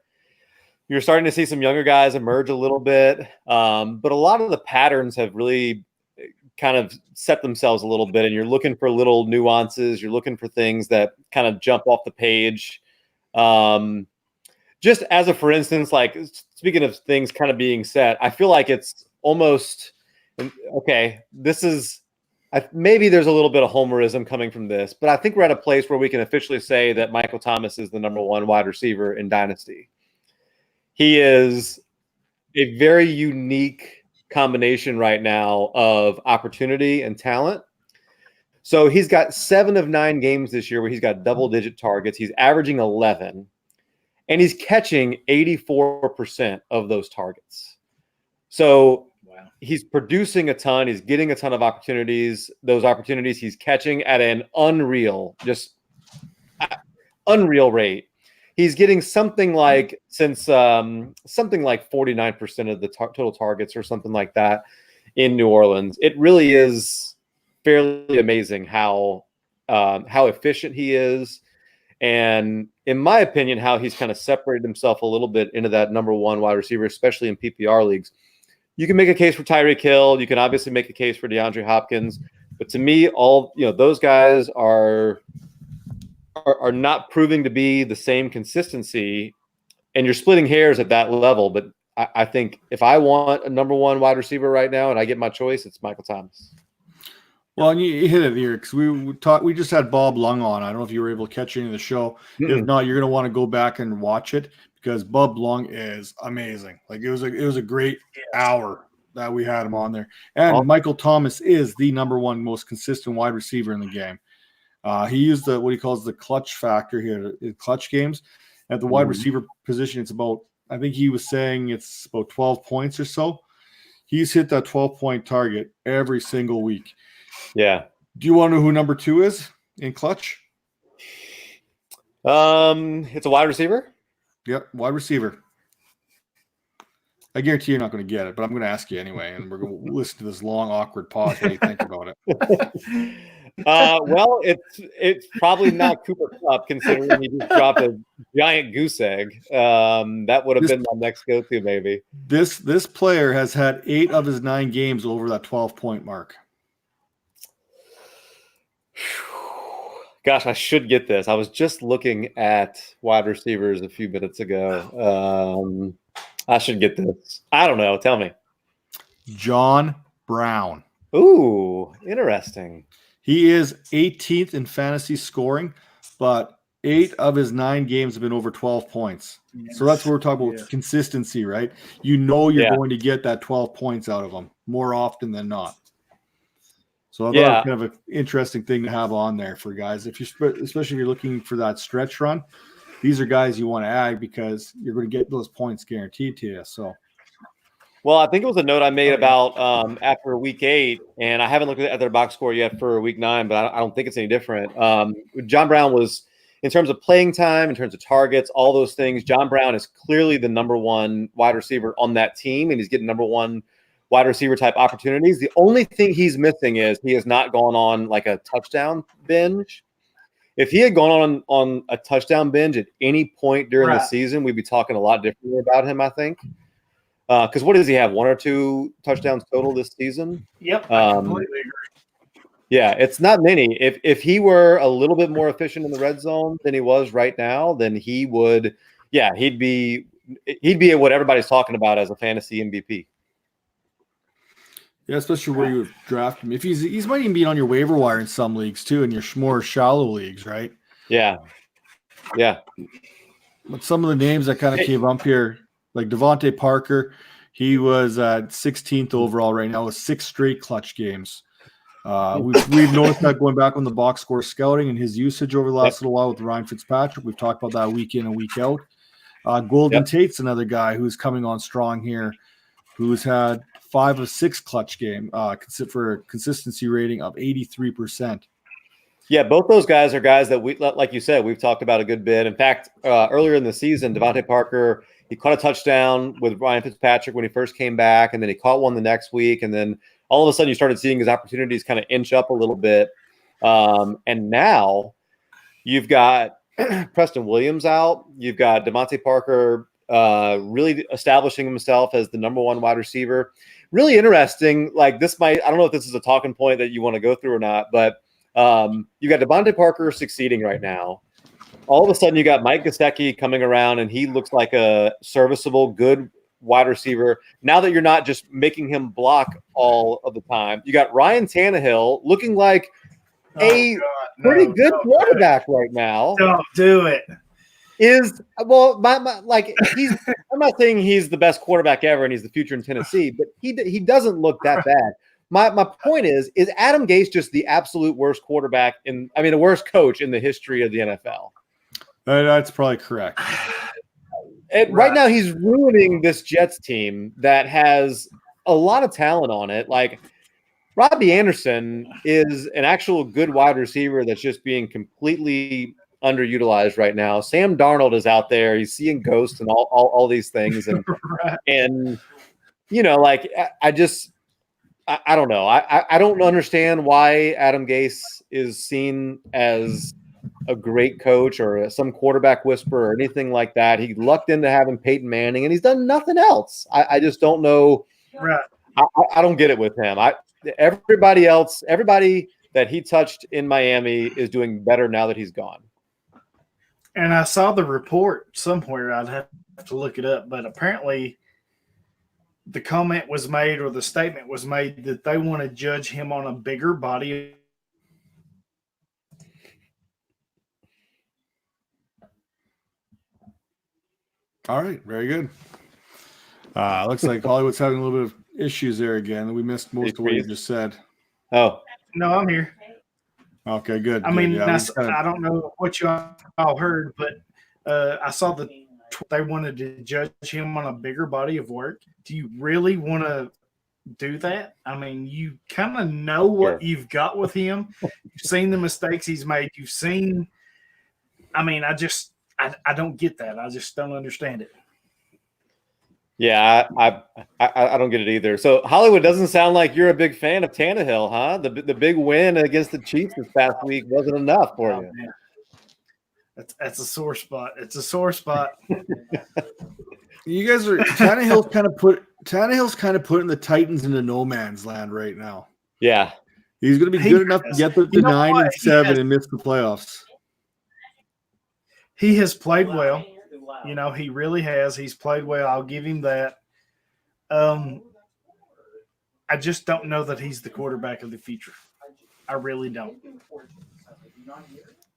you're starting to see some younger guys emerge a little bit, but a lot of the patterns have really kind of set themselves a little bit, and you're looking for little nuances. You're looking for things that kind of jump off the page. Just as for instance, like speaking of things kind of being set, I feel like it's almost okay. This is maybe there's a little bit of homerism coming from this, but I think we're at a place where we can officially say that Michael Thomas is the number 1 wide receiver in Dynasty. He is a very unique combination right now of opportunity and talent. So he's got 7 of 9 games this year where he's got double-digit targets. He's averaging 11, and he's catching 84% of those targets. So he's producing a ton. He's getting a ton of opportunities. Those opportunities he's catching at an unreal rate. He's getting something like 49% of the total targets or something like that in New Orleans. It really is fairly amazing how efficient he is. And in my opinion, how he's kind of separated himself a little bit into that number 1 wide receiver, especially in PPR leagues. You can make a case for Tyreek Hill. You can obviously make a case for DeAndre Hopkins. But to me, those guys are not proving to be the same consistency, and you're splitting hairs at that level. But I think if I want a number 1 wide receiver right now and I get my choice, it's Michael Thomas. Well, and you hit it here because we just had Bob Lung on. I don't know if you were able to catch any of the show. Mm-hmm. If not, you're going to want to go back and watch it because Bub Long is amazing. Like it was a great hour that we had him on there. And Michael Thomas is the number one most consistent wide receiver in the game. He used what he calls the clutch factor here in clutch games. At the wide receiver position, it's about, I think he was saying it's about 12 points or so. He's hit that 12-point target every single week. Yeah. Do you want to know who number 2 is in clutch? It's a wide receiver. Yep, wide receiver. I guarantee you're not going to get it, but I'm going to ask you anyway, and we're going to listen to this long, awkward pause while you think about it. Well, it's probably not Cooper Kupp, considering he just dropped a giant goose egg. That would have been my next go-to, maybe. This player has had 8 of his 9 games over that 12-point mark. Gosh, I should get this. I was just looking at wide receivers a few minutes ago. I should get this. I don't know. Tell me. John Brown. Ooh, interesting. He is 18th in fantasy scoring, but 8 of his 9 games have been over 12 points. Yes. So that's what we're talking about, consistency, right? You know you're going to get that 12 points out of him more often than not. So I thought it was kind of an interesting thing to have on there for guys. Especially if you're looking for that stretch run, these are guys you want to add because you're going to get those points guaranteed to you. So, well, I think it was a note I made about after week 8, and I haven't looked at their box score yet for week 9, but I don't think it's any different. John Brown was, in terms of playing time, in terms of targets, all those things, John Brown is clearly the number 1 wide receiver on that team, and he's getting number 1 wide receiver type opportunities. The only thing he's missing is he has not gone on like a touchdown binge. If he had gone on a touchdown binge at any point during the season, we'd be talking a lot differently about him, I think. Because what does he have? 1 or 2 touchdowns total this season? Yep, I completely agree. Yeah, it's not many. If he were a little bit more efficient in the red zone than he was right now, then he would, he'd be at what everybody's talking about as a fantasy MVP. Yeah, especially where you draft him. If he's might even be on your waiver wire in some leagues too, in your more shallow leagues, right? Yeah. But some of the names that kind of came up here, like Devontae Parker, he was at 16th overall right now with 6 straight clutch games. We've noticed that going back on the box score scouting and his usage over the last little while with Ryan Fitzpatrick. We've talked about that week in and week out. Golden Tate's another guy who's coming on strong here, who's had 5 of 6 clutch game for a consistency rating of 83%. Yeah, both those guys are guys that we, like you said, we've talked about a good bit. In fact, earlier in the season, Devontae Parker, he caught a touchdown with Ryan Fitzpatrick when he first came back, and then he caught one the next week, and then all of a sudden you started seeing his opportunities kind of inch up a little bit. And now you've got Preston Williams out. You've got Devontae Parker really establishing himself as the number 1 wide receiver. Really interesting. Like this I don't know if this is a talking point that you want to go through or not, but you got Devontae Parker succeeding right now. All of a sudden you got Mike Gesicki coming around and he looks like a serviceable, good wide receiver. Now that you're not just making him block all of the time, you got Ryan Tannehill looking like pretty good quarterback right now. Don't do it. I'm not saying he's the best quarterback ever and he's the future in Tennessee, but he doesn't look that bad. My point is Adam Gase just the absolute worst quarterback the worst coach in the history of the NFL? That's probably correct. Right now he's ruining this Jets team that has a lot of talent on it. Like Robbie Anderson is an actual good wide receiver that's just being completely underutilized right now. Sam Darnold is out there. He's seeing ghosts and all these things. And, and you know, like, I don't know. I don't understand why Adam Gase is seen as a great coach or some quarterback whisperer or anything like that. He lucked into having Peyton Manning and he's done nothing else. I just don't know. Right. I don't get it with him. Everybody that he touched in Miami is doing better now that he's gone. And I saw the report somewhere. I'd have to look it up, but apparently the comment was made or the statement was made that they want to judge him on a bigger body. All right, very good. Looks like Hollywood's having a little bit of issues there again. We missed most of what you just said. Oh, No, I'm here. Okay, good. I good. mean, Yeah, I don't know what you all heard, but I saw that they wanted to judge him on a bigger body of work. Do you really want to do that? I mean, you kind of know what you've got with him. You've seen the mistakes he's made. You've seen. I mean, I don't get that. I just don't understand it. yeah, I don't get it either. So Hollywood, doesn't sound like you're a big fan of Tannehill, huh? The big win against the Chiefs this past week wasn't enough for you. Man. That's a sore spot. It's a sore spot. You guys are Tannehill's kind of putting the Titans into no man's land right now. Yeah, he's going to be good enough to get the 9-7 and miss the playoffs. He has played well. You know, he really has. He's played well. I'll give him that. I just don't know that he's the quarterback of the future. I really don't.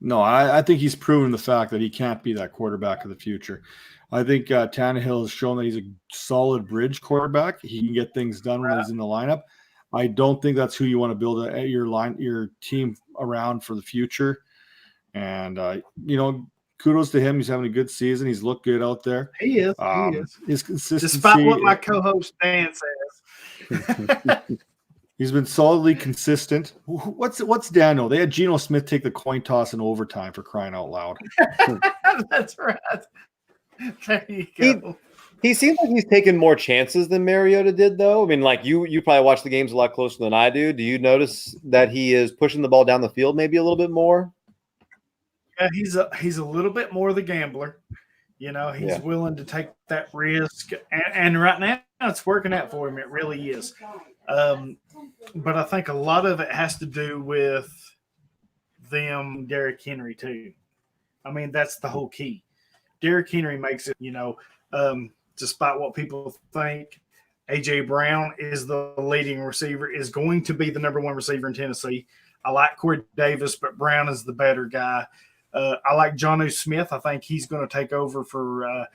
No, I think he's proven the fact that he can't be that quarterback of the future. I think Tannehill has shown that he's a solid bridge quarterback. He can get things done when he's in the lineup. I don't think that's who you want to build your team around for the future. And kudos to him. He's having a good season. He's looked good out there. He is. His consistency. Despite what my co-host Dan says. He's been solidly consistent. What's Dan know? They had Geno Smith take the coin toss in overtime, for crying out loud. That's right. There you go. He seems like he's taken more chances than Mariota did, though. I mean, like you probably watch the games a lot closer than I do. Do you notice that he is pushing the ball down the field maybe a little bit more? Yeah, he's a little bit more the gambler. You know, he's willing to take that risk, and right now it's working out for him. It really is. But I think a lot of it has to do with them, Derrick Henry too. I mean, that's the whole key. Derrick Henry makes it. Despite what people think, A.J. Brown is the leading receiver. Is going to be the number one receiver in Tennessee. I like Corey Davis, but Brown is the better guy. I like Jonnu Smith. I think he's going to take over for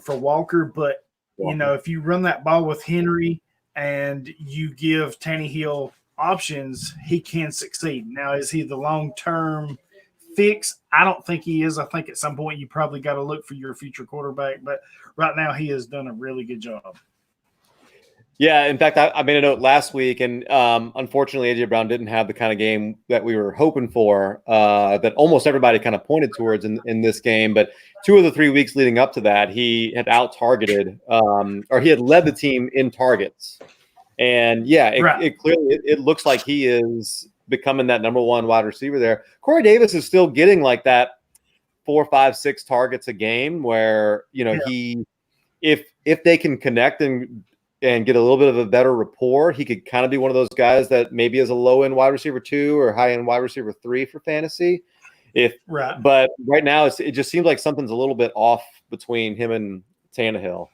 Walker. But if you run that ball with Henry and you give Tannehill options, he can succeed. Now, is he the long-term fix? I don't think he is. I think at some point you probably got to look for your future quarterback. But right now he has done a really good job. Yeah, in fact, I made a note last week, and unfortunately, A.J. Brown didn't have the kind of game that we were hoping for, that almost everybody kind of pointed towards in this game. But 2 of the 3 weeks leading up to that, he had out-targeted, or he had led the team in targets. And, it clearly it looks like he is becoming that number one wide receiver there. Corey Davis is still getting like that 4, 5, 6 targets a game where, he if they can connect and get a little bit of a better rapport, he could kind of be one of those guys that maybe is a low-end wide receiver 2 or high-end wide receiver 3 for fantasy. But right now it just seems like something's a little bit off between him and Tannehill.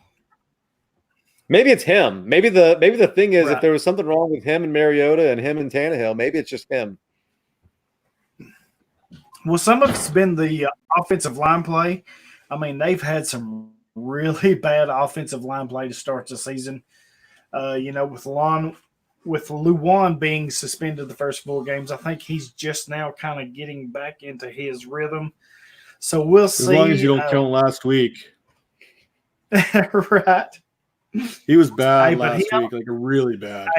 Maybe it's him. Maybe the thing is if there was something wrong with him and Mariota and him and Tannehill, maybe it's just him. Well, some of it's been the offensive line play. I mean, they've had some really bad offensive line play to start the season. With Luwan being suspended the first 4 games, I think he's just now kind of getting back into his rhythm. So we'll see. As long as you don't count last week. Right. He was bad last week, like really bad.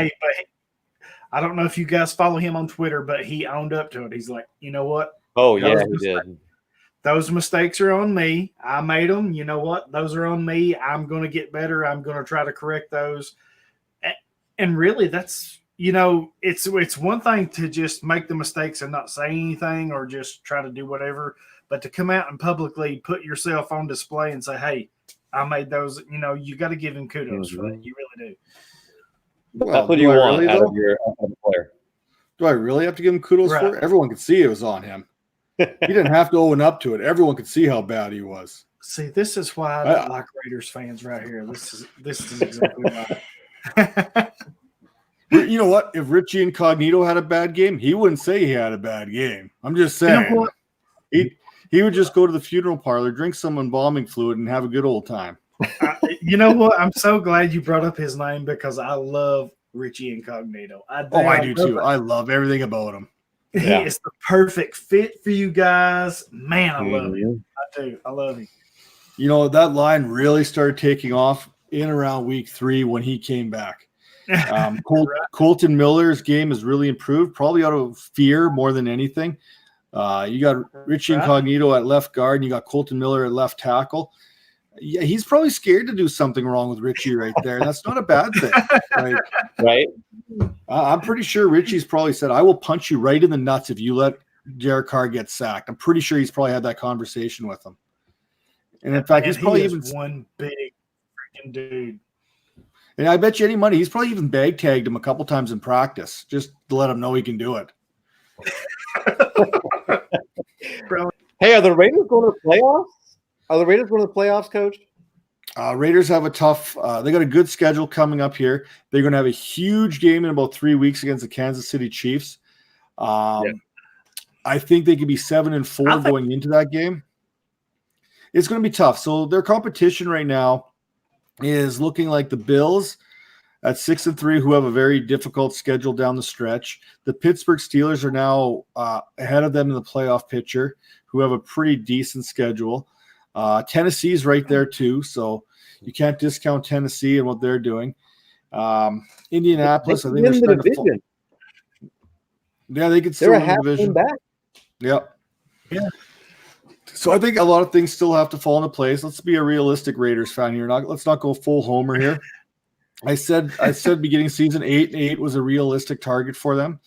I don't know if you guys follow him on Twitter, but he owned up to it. He's like, you know what? Oh, yeah, he did. Those mistakes are on me. I made them. You know what? Those are on me. I'm going to get better. I'm going to try to correct those. And really, that's, it's one thing to just make the mistakes and not say anything or just try to do whatever, but to come out and publicly put yourself on display and say, hey, I made those, you got to give him kudos for that. You really do. Well, that's what you want out of your player. Do I really have to give him kudos for it? Everyone could see it was on him. He didn't have to own up to it. Everyone could see how bad he was. See, this is why I don't like Raiders fans right here. This is exactly why. You know what? If Richie Incognito had a bad game, he wouldn't say he had a bad game. I'm just saying. He would just go to the funeral parlor, drink some embalming fluid, and have a good old time. You know what? I'm so glad you brought up his name because I love Richie Incognito. I do too. I love everything about him. He is the perfect fit for you guys. Man, I love him. I do. I love him. You know, that line really started taking off in around week 3 when he came back. Colton Miller's game has really improved, probably out of fear more than anything. You got Richie Incognito at left guard, and you got Colton Miller at left tackle. Yeah, he's probably scared to do something wrong with Richie right there. That's not a bad thing. Like, right? I'm pretty sure Richie's probably said, I will punch you right in the nuts if you let Derek Carr get sacked. I'm pretty sure he's probably had that conversation with him. And in fact, he's probably even one big freaking dude. And I bet you any money, he's probably even bag tagged him a couple times in practice just to let him know he can do it. Hey, are the Raiders going to the playoffs? Are the Raiders going to the playoffs, Coach? Raiders have a tough they got a good schedule coming up here. They're going to have a huge game in about 3 weeks against the Kansas City Chiefs. I think they could be 7-4 going into that game. It's going to be tough. So their competition right now is looking like the Bills at 6-3, who have a very difficult schedule down the stretch. The Pittsburgh Steelers are now ahead of them in the playoff picture, who have a pretty decent schedule. Tennessee's right there too, so you can't discount Tennessee and what they're doing. Indianapolis, I think they're starting to fall. Yeah, they could still win the division. Back. Yep. Yeah. So I think a lot of things still have to fall into place. Let's be a realistic Raiders fan here. Let's not go full homer here. I said beginning season 8-8 was a realistic target for them.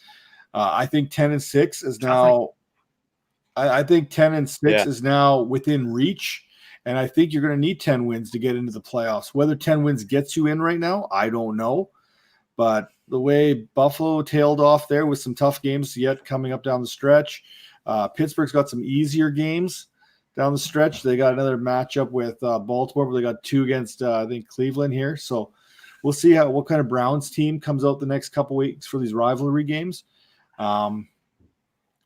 I think 10-6 is now. I think 10-6 is now within reach, and I think you're going to need 10 wins to get into the playoffs. Whether 10 wins gets you in right now, I don't know. But the way Buffalo tailed off there with some tough games yet coming up down the stretch, Pittsburgh's got some easier games down the stretch. They got another matchup with Baltimore, but they got 2 against I think Cleveland here. So we'll see what kind of Browns team comes out the next couple weeks for these rivalry games.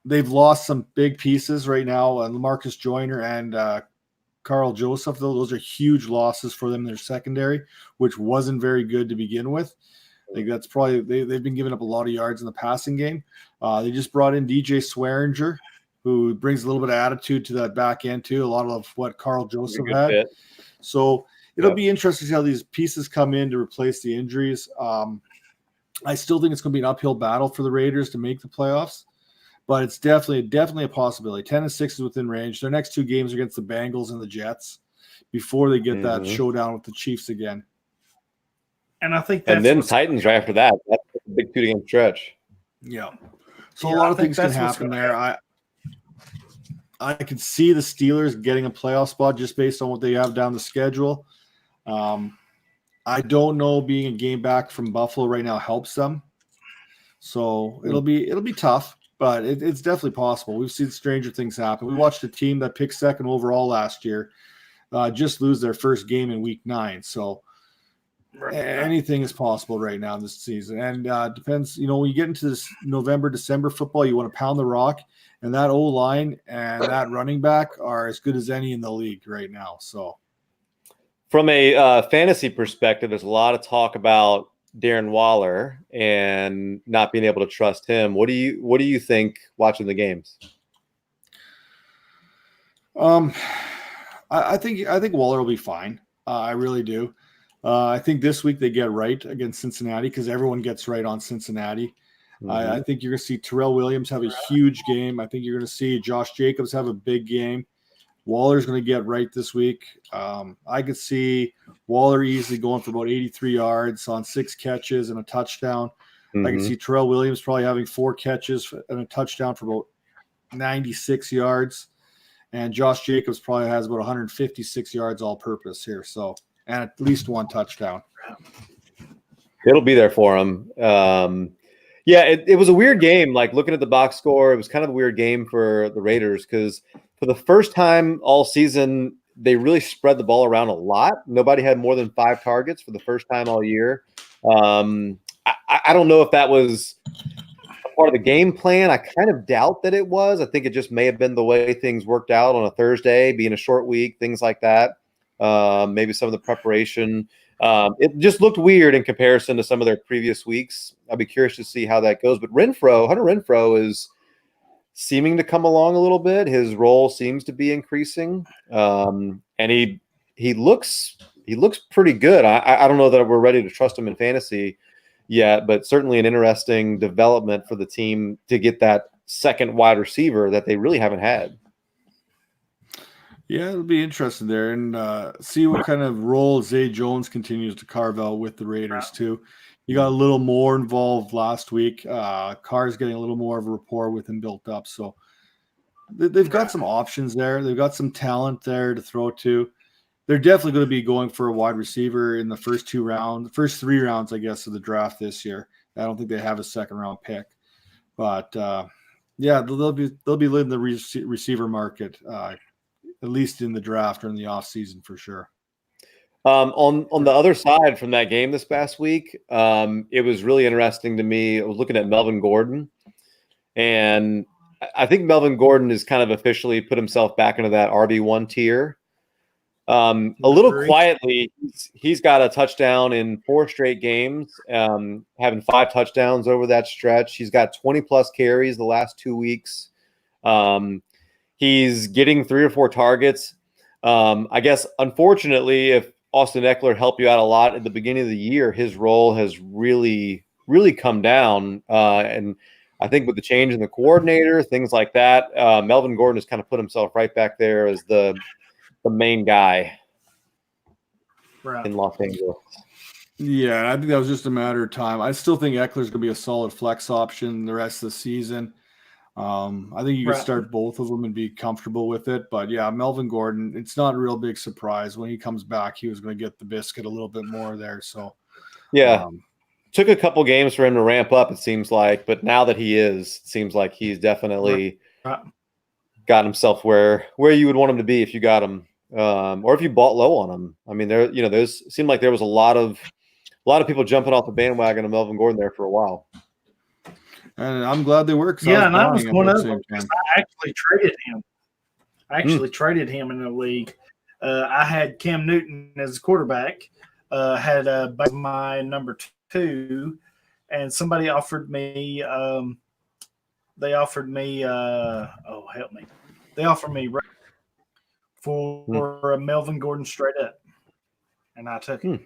They've lost some big pieces right now, LaMarcus Joyner and Carl Joseph. Those are huge losses for them in their secondary, which wasn't very good to begin with. I think that's probably they've been giving up a lot of yards in the passing game. They just brought in DJ Swearinger, who brings a little bit of attitude to that back end too. A lot of what Carl Joseph had. Fit. So it'll be interesting to see how these pieces come in to replace the injuries. I still think it's going to be an uphill battle for the Raiders to make the playoffs. But it's definitely a possibility. 10-6 is within range. Their next 2 games are against the Bengals and the Jets before they get that showdown with the Chiefs again. And I think and then Titans right after that. That's a big 2-game stretch. Yeah. So a lot of things can happen there. I can see the Steelers getting a playoff spot just based on what they have down the schedule. I don't know, being a game back from Buffalo right now helps them. So it'll be tough. But it's definitely possible. We've seen stranger things happen. We watched a team that picked 2nd overall last year just lose their first game in week 9. So anything is possible right now in this season. And depends, when you get into this November, December football, you want to pound the rock. And that O-line and that running back are as good as any in the league right now. So from a fantasy perspective, there's a lot of talk about Darren Waller and not being able to trust him. What do you think watching the games? I think Waller will be fine. I really do. I think this week they get right against Cincinnati because everyone gets right on Cincinnati. I think you're going to see Terrell Williams have a huge game. I think you're going to see Josh Jacobs have a big game. Waller's going to get right this week. I could see Waller easily going for about 83 yards on 6 catches and a touchdown. I can see Terrell Williams probably having 4 catches and a touchdown for about 96 yards. And Josh Jacobs probably has about 156 yards all purpose here. So, and at least 1 touchdown. It'll be there for him. It was a weird game. Like looking at the box score, it was kind of a weird game for the Raiders because for the first time all season, they really spread the ball around a lot. Nobody had more than 5 targets for the first time all year. I don't know if that was a part of the game plan. I kind of doubt that it was. I think it just may have been the way things worked out on a Thursday, being a short week, things like that. Maybe some of the preparation. It just looked weird in comparison to some of their previous weeks. I'll be curious to see how that goes. But Hunter Renfrow is seeming to come along a little bit. His role seems to be increasing, and he looks pretty good. I don't know that we're ready to trust him in fantasy yet, but certainly an interesting development for the team to get that second wide receiver that they really haven't had. Yeah, it'll be interesting there, and see what kind of role Zay Jones continues to carve out with the Raiders too. He got a little more involved last week. Carr's getting a little more of a rapport with him built up, so they've got some options there. They've got some talent there to throw to. They're definitely going to be going for a wide receiver in the first 3 rounds, I guess, of the draft this year. I don't think they have a second round pick, but yeah, they'll be leading the receiver market, at least in the draft or in the off season for sure. On the other side from that game this past week, it was really interesting to me. I was looking at Melvin Gordon, and I think Melvin Gordon has kind of officially put himself back into that RB1 tier. A little quietly, he's got a touchdown in 4 straight games, having 5 touchdowns over that stretch. He's got 20-plus carries the last 2 weeks. He's getting 3 or 4 targets. I guess, unfortunately, if Austin Eckler helped you out a lot at the beginning of the year, his role has really, really come down. And I think with the change in the coordinator, things like that, Melvin Gordon has kind of put himself right back there as the main guy in Los Angeles. Yeah, I think that was just a matter of time. I still think Eckler's going to be a solid flex option the rest of the season. I think you can start both of them and be comfortable with it. But yeah, Melvin Gordon, it's not a real big surprise. When he comes back, he was going to get the biscuit a little bit more there. So yeah, took a couple games for him to ramp up, it seems like. But now that it seems like he's definitely got himself where you would want him to be if you got him. Or if you bought low on him. I mean, seemed like there was a lot of people jumping off the bandwagon of Melvin Gordon there for a while. And I'm glad they were. Yeah, and I was one of them. I actually traded him. Traded him in the league. I had Cam Newton as quarterback. Had my number 2, and somebody offered me. They offered me. Help me! They offered me for Melvin Gordon straight up, and I took it.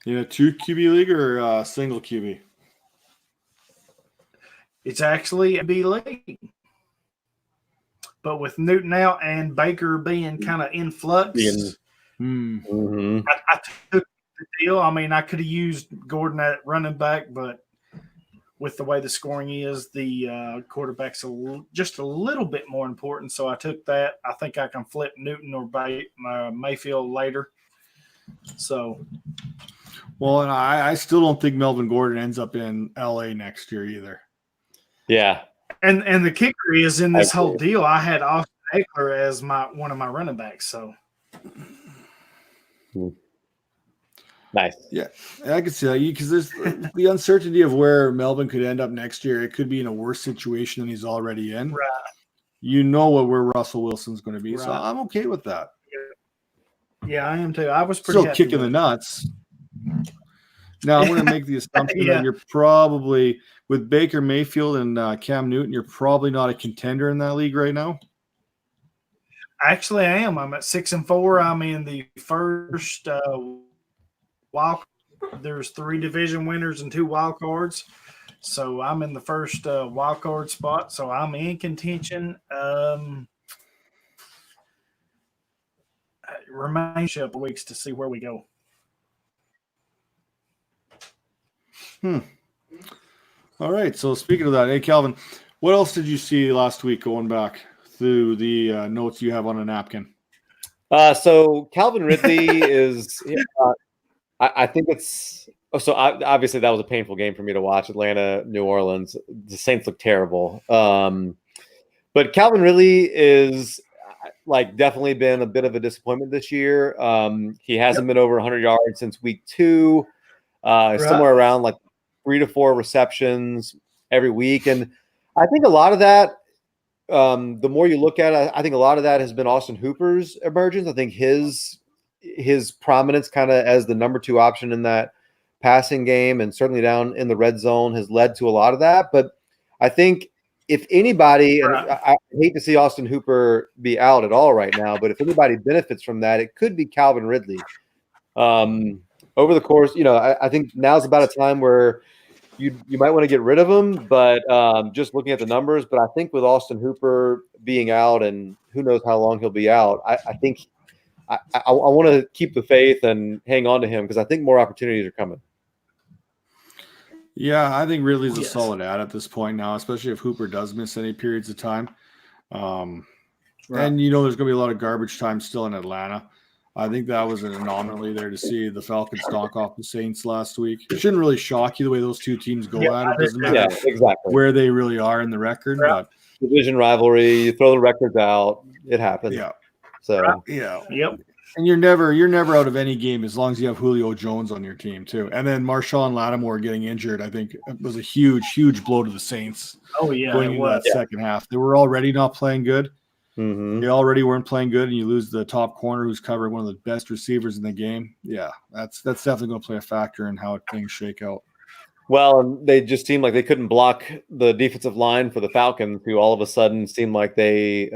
In a 2 QB league or a single QB? It's actually a B league, but with Newton out and Baker being kind of in flux, I took the deal. I mean, I could have used Gordon at running back, but with the way the scoring is, the quarterback's just a little bit more important. So I took that. I think I can flip Newton or Mayfield later. So, well, and I still don't think Melvin Gordon ends up in LA next year either. Yeah, and the kicker is in this whole deal, I had Austin Eckler as one of my running backs. So. Nice. Yeah, I can see that because there's the uncertainty of where Melvin could end up next year. It could be in a worse situation than he's already in. Right. You know where Russell Wilson's going to be, so I'm okay with that. Yeah, I am too. I was pretty still kicking the nuts. Now I'm going to make the assumption that you're probably with Baker Mayfield and Cam Newton. You're probably not a contender in that league right now. Actually, I am. I'm at 6-4. I'm in the first wild. There's 3 division winners and 2 wild cards. So I'm in the first wild card spot. So I'm in contention. Remains a couple weeks to see where we go. All right. So speaking of that, hey Calvin, what else did you see last week going back through the notes you have on a napkin? So Calvin Ridley is. I think it's. So obviously that was a painful game for me to watch. Atlanta, New Orleans. The Saints look terrible. But Calvin Ridley is definitely been a bit of a disappointment this year. He hasn't been over 100 yards since week 2. Somewhere around 3 to 4 receptions every week. And I think a lot of that, the more you look at it, I think a lot of that has been Austin Hooper's emergence. I think his prominence kind of as the number 2 option in that passing game and certainly down in the red zone has led to a lot of that. But I think if anybody, and I hate to see Austin Hooper be out at all right now, but if anybody benefits from that, it could be Calvin Ridley. Over the course, I think now's about a time where you might want to get rid of him, but just looking at the numbers. But I think with Austin Hooper being out and who knows how long he'll be out, I think I want to keep the faith and hang on to him because I think more opportunities are coming. Yeah, I think Ridley's a solid ad at this point now, especially if Hooper does miss any periods of time. And, there's going to be a lot of garbage time still in Atlanta. I think that was an anomaly there to see the Falcons knock off the Saints last week. It shouldn't really shock you the way those two teams go at it. Doesn't matter where they really are in the record. But division rivalry, you throw the records out, it happens. Yeah. So Yep. And you're never out of any game as long as you have Julio Jones on your team too. And then Marshawn Lattimore getting injured, I think, was a huge blow to the Saints. Oh yeah, going into that second half, they were already not playing good. Mm-hmm. They already weren't playing good, and you lose the top corner who's covering one of the best receivers in the game. Yeah, that's definitely going to play a factor in how things shake out. Well, and they just seemed like they couldn't block the defensive line for the Falcons, who all of a sudden seemed like they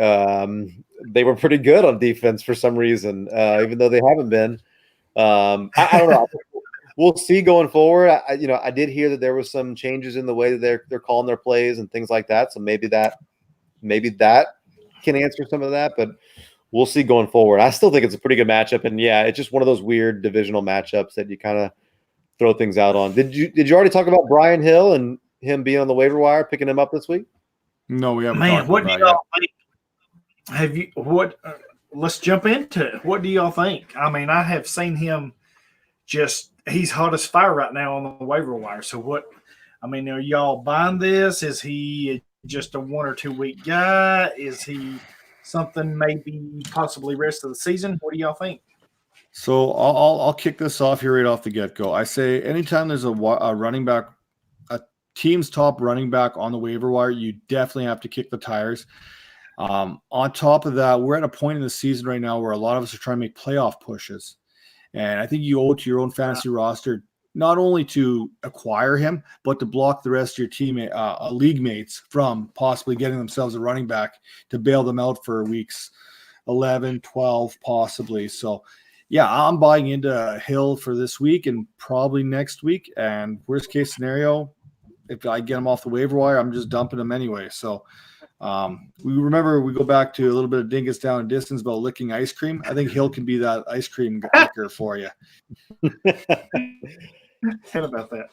were pretty good on defense for some reason, even though they haven't been. I don't know. We'll see going forward. I did hear that there was some changes in the way that they're calling their plays and things like that. So maybe that can answer some of that, but we'll see going forward. I still think it's a pretty good matchup, and yeah, it's just one of those weird divisional matchups that you kind of throw things out on. Did you already talk about Brian Hill and him being on the waiver wire, picking him up this week? No, we haven't. Man, what do y'all think? Have you what? Let's jump into it. What do y'all think? I mean, I have seen him he's hot as fire right now on the waiver wire. So what? I mean, are y'all buying this? Is he just a 1 or 2 week guy? Is he something maybe possibly rest of the season? What do y'all think? So I'll kick this off here right off the get-go. I say anytime there's a running back, a team's top running back on the waiver wire, you definitely have to kick the tires. On top of that, we're at a point in the season right now where a lot of us are trying to make playoff pushes. And I think you owe it to your own fantasy roster not only to acquire him, but to block the rest of your team, league mates from possibly getting themselves a running back to bail them out for weeks 11, 12, possibly. So, yeah, I'm buying into Hill for this week and probably next week. And worst case scenario, if I get him off the waiver wire, I'm just dumping him anyway. So we go back to a little bit of dingus down in distance about licking ice cream. I think Hill can be that ice cream licker for you. What about that?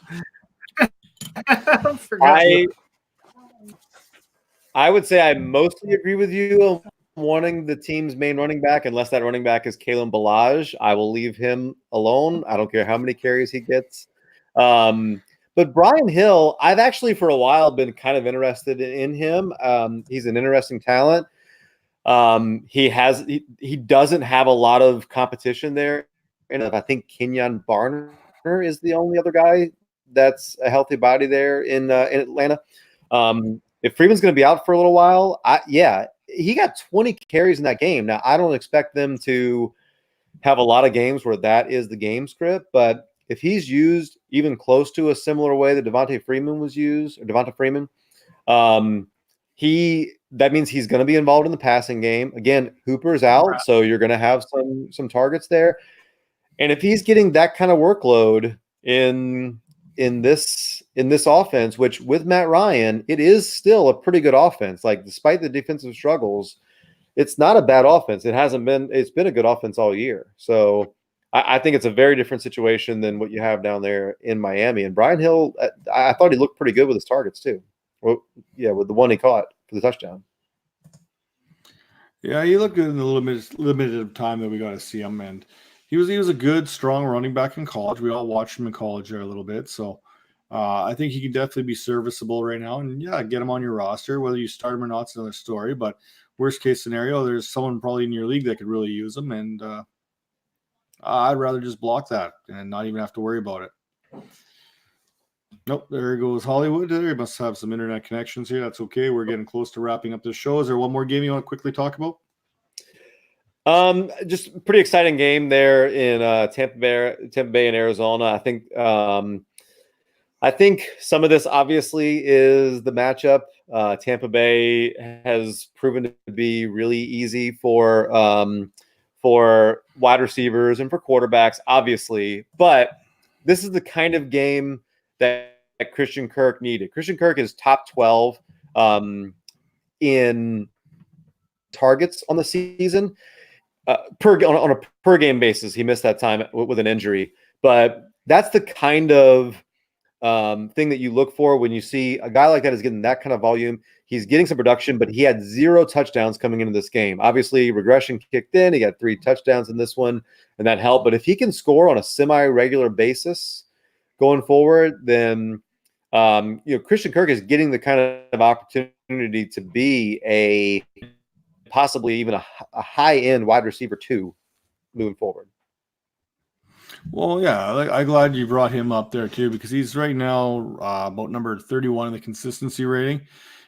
I would say I mostly agree with you on wanting the team's main running back, unless that running back is Kalen Ballage. I will leave him alone. I don't care how many carries he gets. But Brian Hill, I've actually for a while been kind of interested in him. He's an interesting talent. He doesn't have a lot of competition there. And I think Kenyon Barner is the only other guy that's a healthy body there in Atlanta. If Freeman's going to be out for a little while, he got 20 carries in that game. Now, I don't expect them to have a lot of games where that is the game script, but if he's used even close to a similar way that Devonta Freeman, that means he's going to be involved in the passing game. Again, Hooper's out, so you're going to have some targets there. And if he's getting that kind of workload in this offense, which with Matt Ryan, it is still a pretty good offense. Like despite the defensive struggles, it's not a bad offense. It's been a good offense all year. So I think it's a very different situation than what you have down there in Miami. And Brian Hill, I thought he looked pretty good with his targets too. Well, yeah, with the one he caught for the touchdown. Yeah, he looked good in the limited time that we got to see him, and he was a good, strong running back in college. We all watched him in college there a little bit, so I think he can definitely be serviceable right now. And yeah, get him on your roster. Whether you start him or not is another story. But worst case scenario, there's someone probably in your league that could really use him, and I'd rather just block that and not even have to worry about it. Nope, there goes Hollywood. There must have some internet connections here. That's okay. We're getting close to wrapping up this show. Is there one more game you want to quickly talk about? Just pretty exciting game there in Tampa Bay and Arizona. I think some of this obviously is the matchup. Tampa Bay has proven to be really easy for wide receivers and for quarterbacks, obviously. But this is the kind of game that Christian Kirk needed. Christian Kirk is top 12 in targets on the season. On a per game basis, he missed that time with an injury. But that's the kind of thing that you look for when you see a guy like that is getting that kind of volume. He's getting some production, but he had 0 touchdowns coming into this game. Obviously, regression kicked in. He got 3 touchdowns in this one, and that helped. But if he can score on a semi-regular basis going forward, then Christian Kirk is getting the kind of opportunity to be a possibly even a high-end wide receiver 2 moving forward. Well, yeah, I'm glad you brought him up there too, because he's right now about number 31 in the consistency rating.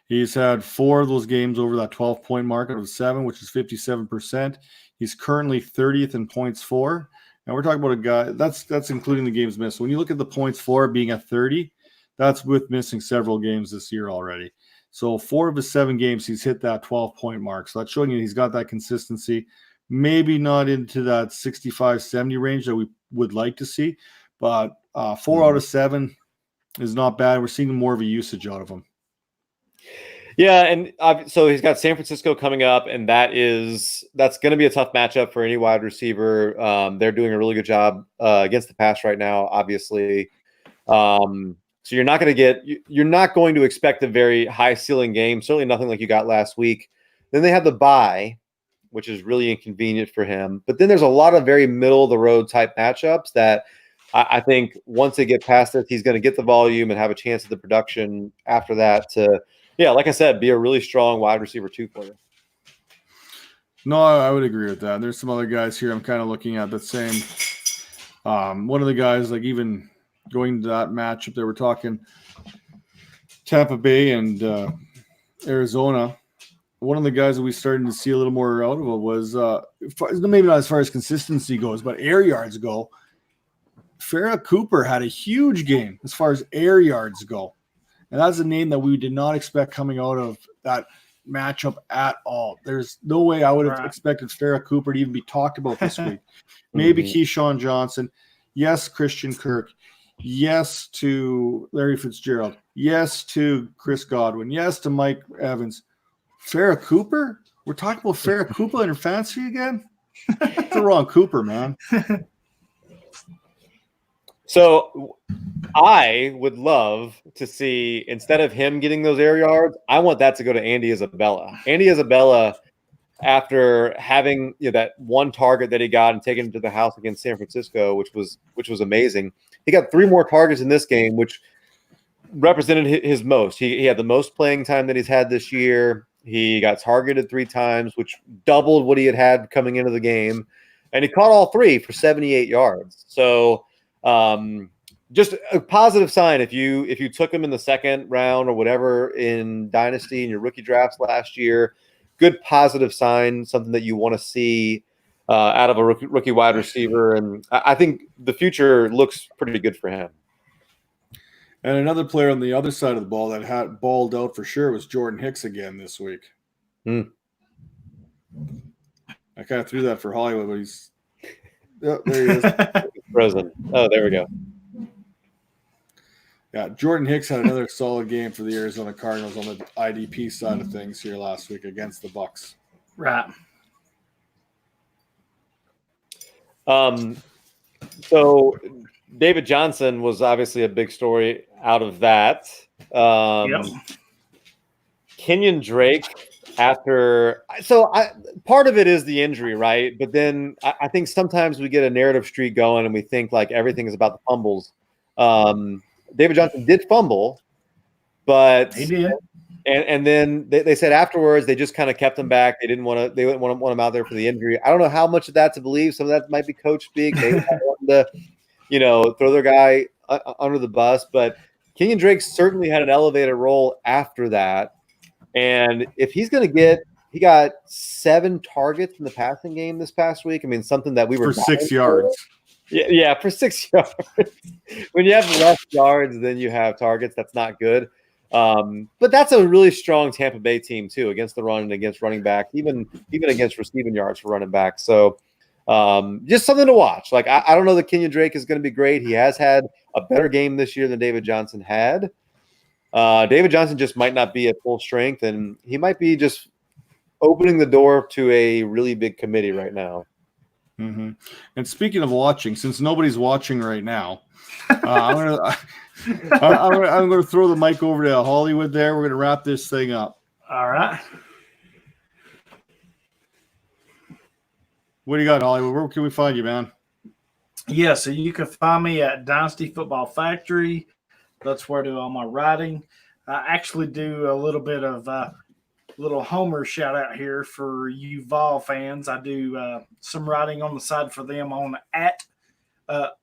He's had 4 of those games over that 12-point mark out of 7, which is 57%. He's currently 30th in points for. And we're talking about a guy that's including the games missed. When you look at the points for being at 30, that's with missing several games this year already. So 4 of his 7 games, he's hit that 12-point mark. So that's showing you he's got that consistency. Maybe not into that 65-70 range that we would like to see, but 4 out of 7 is not bad. We're seeing more of a usage out of him. Yeah, and so he's got San Francisco coming up, and that's going to be a tough matchup for any wide receiver. They're doing a really good job against the pass right now, obviously. So you're not going to expect a very high ceiling game. Certainly nothing like you got last week. Then they have the bye, which is really inconvenient for him. But then there's a lot of very middle of the road type matchups that I think once they get past it, he's going to get the volume and have a chance at the production after that to, like I said, be a really strong wide receiver 2 for you. No, I would agree with that. There's some other guys here I'm kind of looking at the same. One of the guys, like even going to that matchup that we're talking Tampa Bay and Arizona, one of the guys that we started to see a little more out of it was maybe not as far as consistency goes, but air yards go. Farrah Cooper had a huge game as far as air yards go. And that's a name that we did not expect coming out of that matchup at all. There's no way I would have expected Farrah Cooper to even be talked about this week. Maybe Keyshawn Johnson. Yes, Christian Kirk. Yes to Larry Fitzgerald. Yes to Chris Godwin. Yes to Mike Evans. Farrah Cooper? We're talking about Farrah Cooper in her fantasy again? That's the wrong Cooper, man. So I would love to see, instead of him getting those air yards, I want that to go to Andy Isabella. Andy Isabella, after having that one target that he got and taking him to the house against San Francisco, which was amazing. He got 3 more targets in this game, which represented his most. He had the most playing time that he's had this year. He got targeted 3 times, which doubled what he had coming into the game. And he caught all 3 for 78 yards. So just a positive sign. If you took him in the 2nd round or whatever in Dynasty in your rookie drafts last year, good positive sign, something that you want to see out of a rookie wide receiver. And I think the future looks pretty good for him. And another player on the other side of the ball that had balled out for sure was Jordan Hicks again this week. I kind of threw that for Hollywood, but he's there he is. Frozen. Oh, there we go. Yeah, Jordan Hicks had another solid game for the Arizona Cardinals on the IDP side of things here last week against the Bucs. Right. So David Johnson was obviously a big story out of that. Kenyon Drake part of it is the injury, right? But then I think sometimes we get a narrative streak going and we think like everything is about the fumbles. David Johnson did fumble, but he did. And then they said afterwards they just kind of kept him back. They didn't want him out there for the injury. I don't know how much of that to believe. Some of that might be coach speak. They wanted to, throw their guy under the bus. But Kenyon Drake certainly had an elevated role after that. And if he's going to get – he got 7 targets in the passing game this past week. I mean, something that we were – For 6 yards. Yeah, for 6 yards. When you have less yards than you have targets, that's not good. But that's a really strong Tampa Bay team, too, against the run and against running back, even against receiving yards for running back. So just something to watch. Like, I don't know that Kenyon Drake is going to be great. He has had a better game this year than David Johnson had. David Johnson just might not be at full strength, and he might be just opening the door to a really big committee right now. Mm-hmm. And speaking of watching, since nobody's watching right now, I'm gonna throw the mic over to Hollywood. There, we're gonna wrap this thing up. All right. What do you got, Hollywood? Where can we find you, man? Yeah, so you can find me at Dynasty Football Factory. That's where I do all my writing. I actually do a little bit of little Homer shout out here for you Vol fans. I do some writing on the side for them on at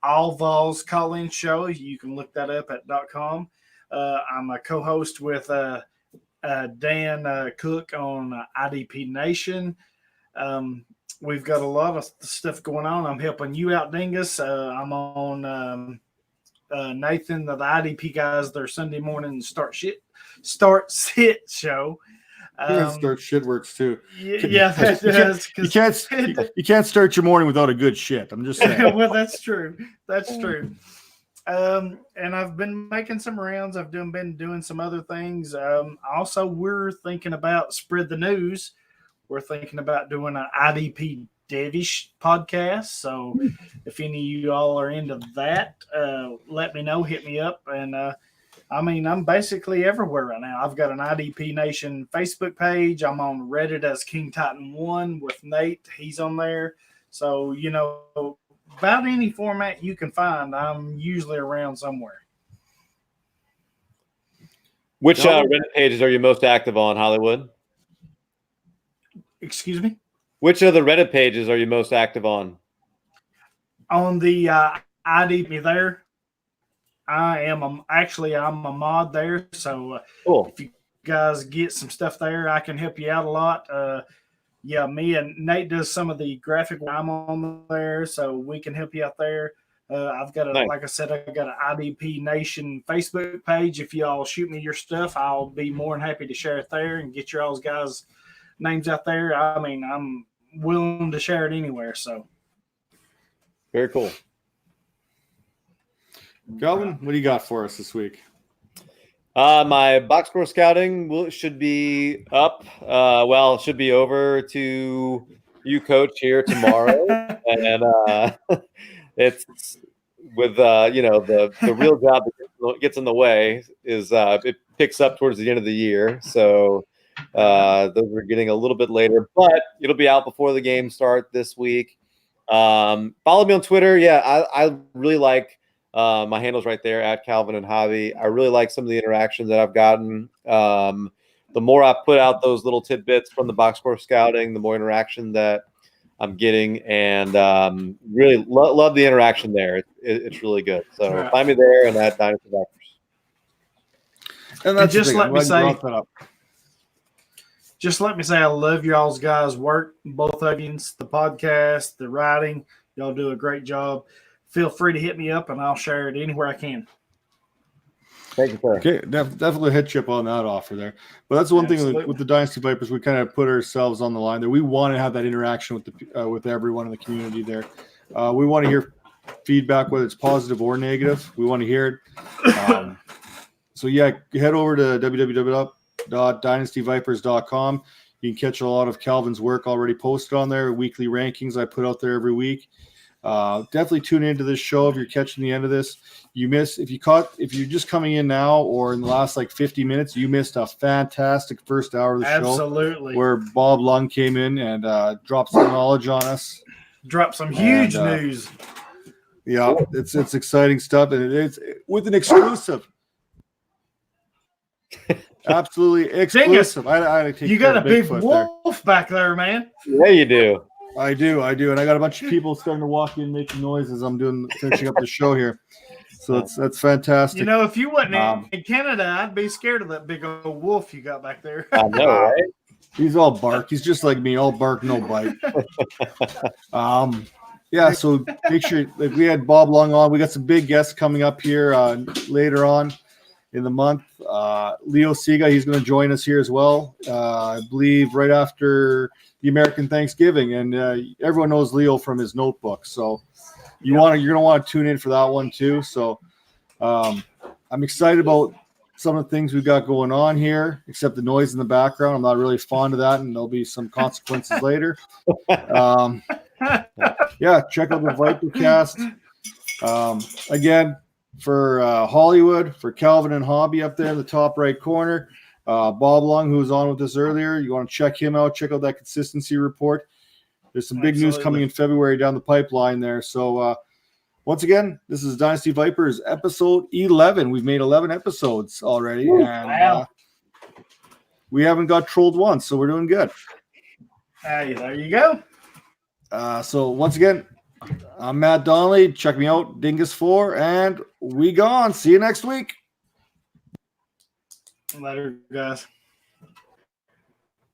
All Vols Call-In Show. You can look that up at .com. I'm a co-host with Dan Cook on IDP Nation. We've got a lot of stuff going on. I'm helping you out, Dingus. I'm on Nathan, the IDP guys, their Sunday morning start sit show. Start shit works too. Yeah, that does. You can't start your morning without a good shit. I'm just saying. Well, that's true. That's true. And I've been making some rounds. I've been doing some other things. Also, we're thinking about Spread the News. We're thinking about doing an IDP Devish podcast. So if any of you all are into that, let me know. Hit me up. And I'm basically everywhere right now. I've got an IDP Nation Facebook page. I'm on Reddit as King Titan 1 with Nate. He's on there. So, about any format you can find, I'm usually around somewhere. Which Reddit pages are you most active on, Hollywood? Excuse me? Which of the Reddit pages are you most active on? On the IDP there. I'm a mod there, so cool. If you guys get some stuff there, I can help you out a lot. Me and Nate does some of the graphic when I'm on there, so we can help you out there. I've got like I said, I've got an IDP Nation Facebook page. If y'all shoot me your stuff, I'll be more than happy to share it there and get your all's guys' names out there. I'm willing to share it anywhere. So very cool. Calvin, what do you got for us this week? My box score scouting should be up. It should be over to you, Coach, here tomorrow, and it's with the real job that gets in the way is it picks up towards the end of the year. So those are getting a little bit later, but it'll be out before the games start this week. Follow me on Twitter. Yeah, I really like. My handle's right there at Calvin and Javi. I really like some of the interactions that I've gotten. The more I put out those little tidbits from the box score scouting, the more interaction that I'm getting, and really love the interaction there. It's really good. So find me there and at Dynasty Vipers. And that's just let me say, I love y'all's guys' work, both of you, the podcast, the writing. Y'all do a great job. Feel free to hit me up, and I'll share it anywhere I can. Thank you, sir. Okay, definitely hit you up on that offer there. But that's one thing with the Dynasty Vipers, we kind of put ourselves on the line there. We want to have that interaction with everyone in the community there. We want to hear feedback, whether it's positive or negative. We want to hear it. So, head over to www.dynastyvipers.com. You can catch a lot of Calvin's work already posted on there, weekly rankings I put out there every week. Definitely tune into this show if you're catching the end of this. If you're just coming in now or in the last 50 minutes, you missed a fantastic first hour of the show. Absolutely. Where Bob Lung came in and dropped some knowledge on us. Dropped some huge news. Yeah, it's exciting stuff, and it's with an exclusive. Absolutely exclusive. You got a big wolf back there, man. Yeah, you do. I do, and I got a bunch of people starting to walk in, making noise as I'm finishing up the show here. So that's fantastic. You know, if you wasn't Um, in Canada, I'd be scared of that big old wolf you got back there. I know, right? He's all bark. He's just like me, all bark, no bite. Yeah, so make sure, like, we had Bob Long on. We got some big guests coming up here later on in the month. Leo Siga, he's going to join us here as well. I believe right after the American Thanksgiving, and everyone knows Leo from his notebook. So you're going to want to tune in for that one too. So I'm excited about some of the things we've got going on here, except the noise in the background. I'm not really fond of that, and there'll be some consequences later. Yeah, check out the ViperCast. Again, for Hollywood, for Calvin and Hobby up there in the top right corner. Bob Long, who was on with us earlier, you want to check him out. Check out that consistency report. There's some big news coming in February down the pipeline there. So once again, this is Dynasty Vipers episode 11. We've made 11 episodes already. Ooh, and wow. We haven't got trolled once, so we're doing good. Hey, there you go. So once again, I'm Matt Donnelly. Check me out, Dingus4, and we gone. See you next week. Later, guys.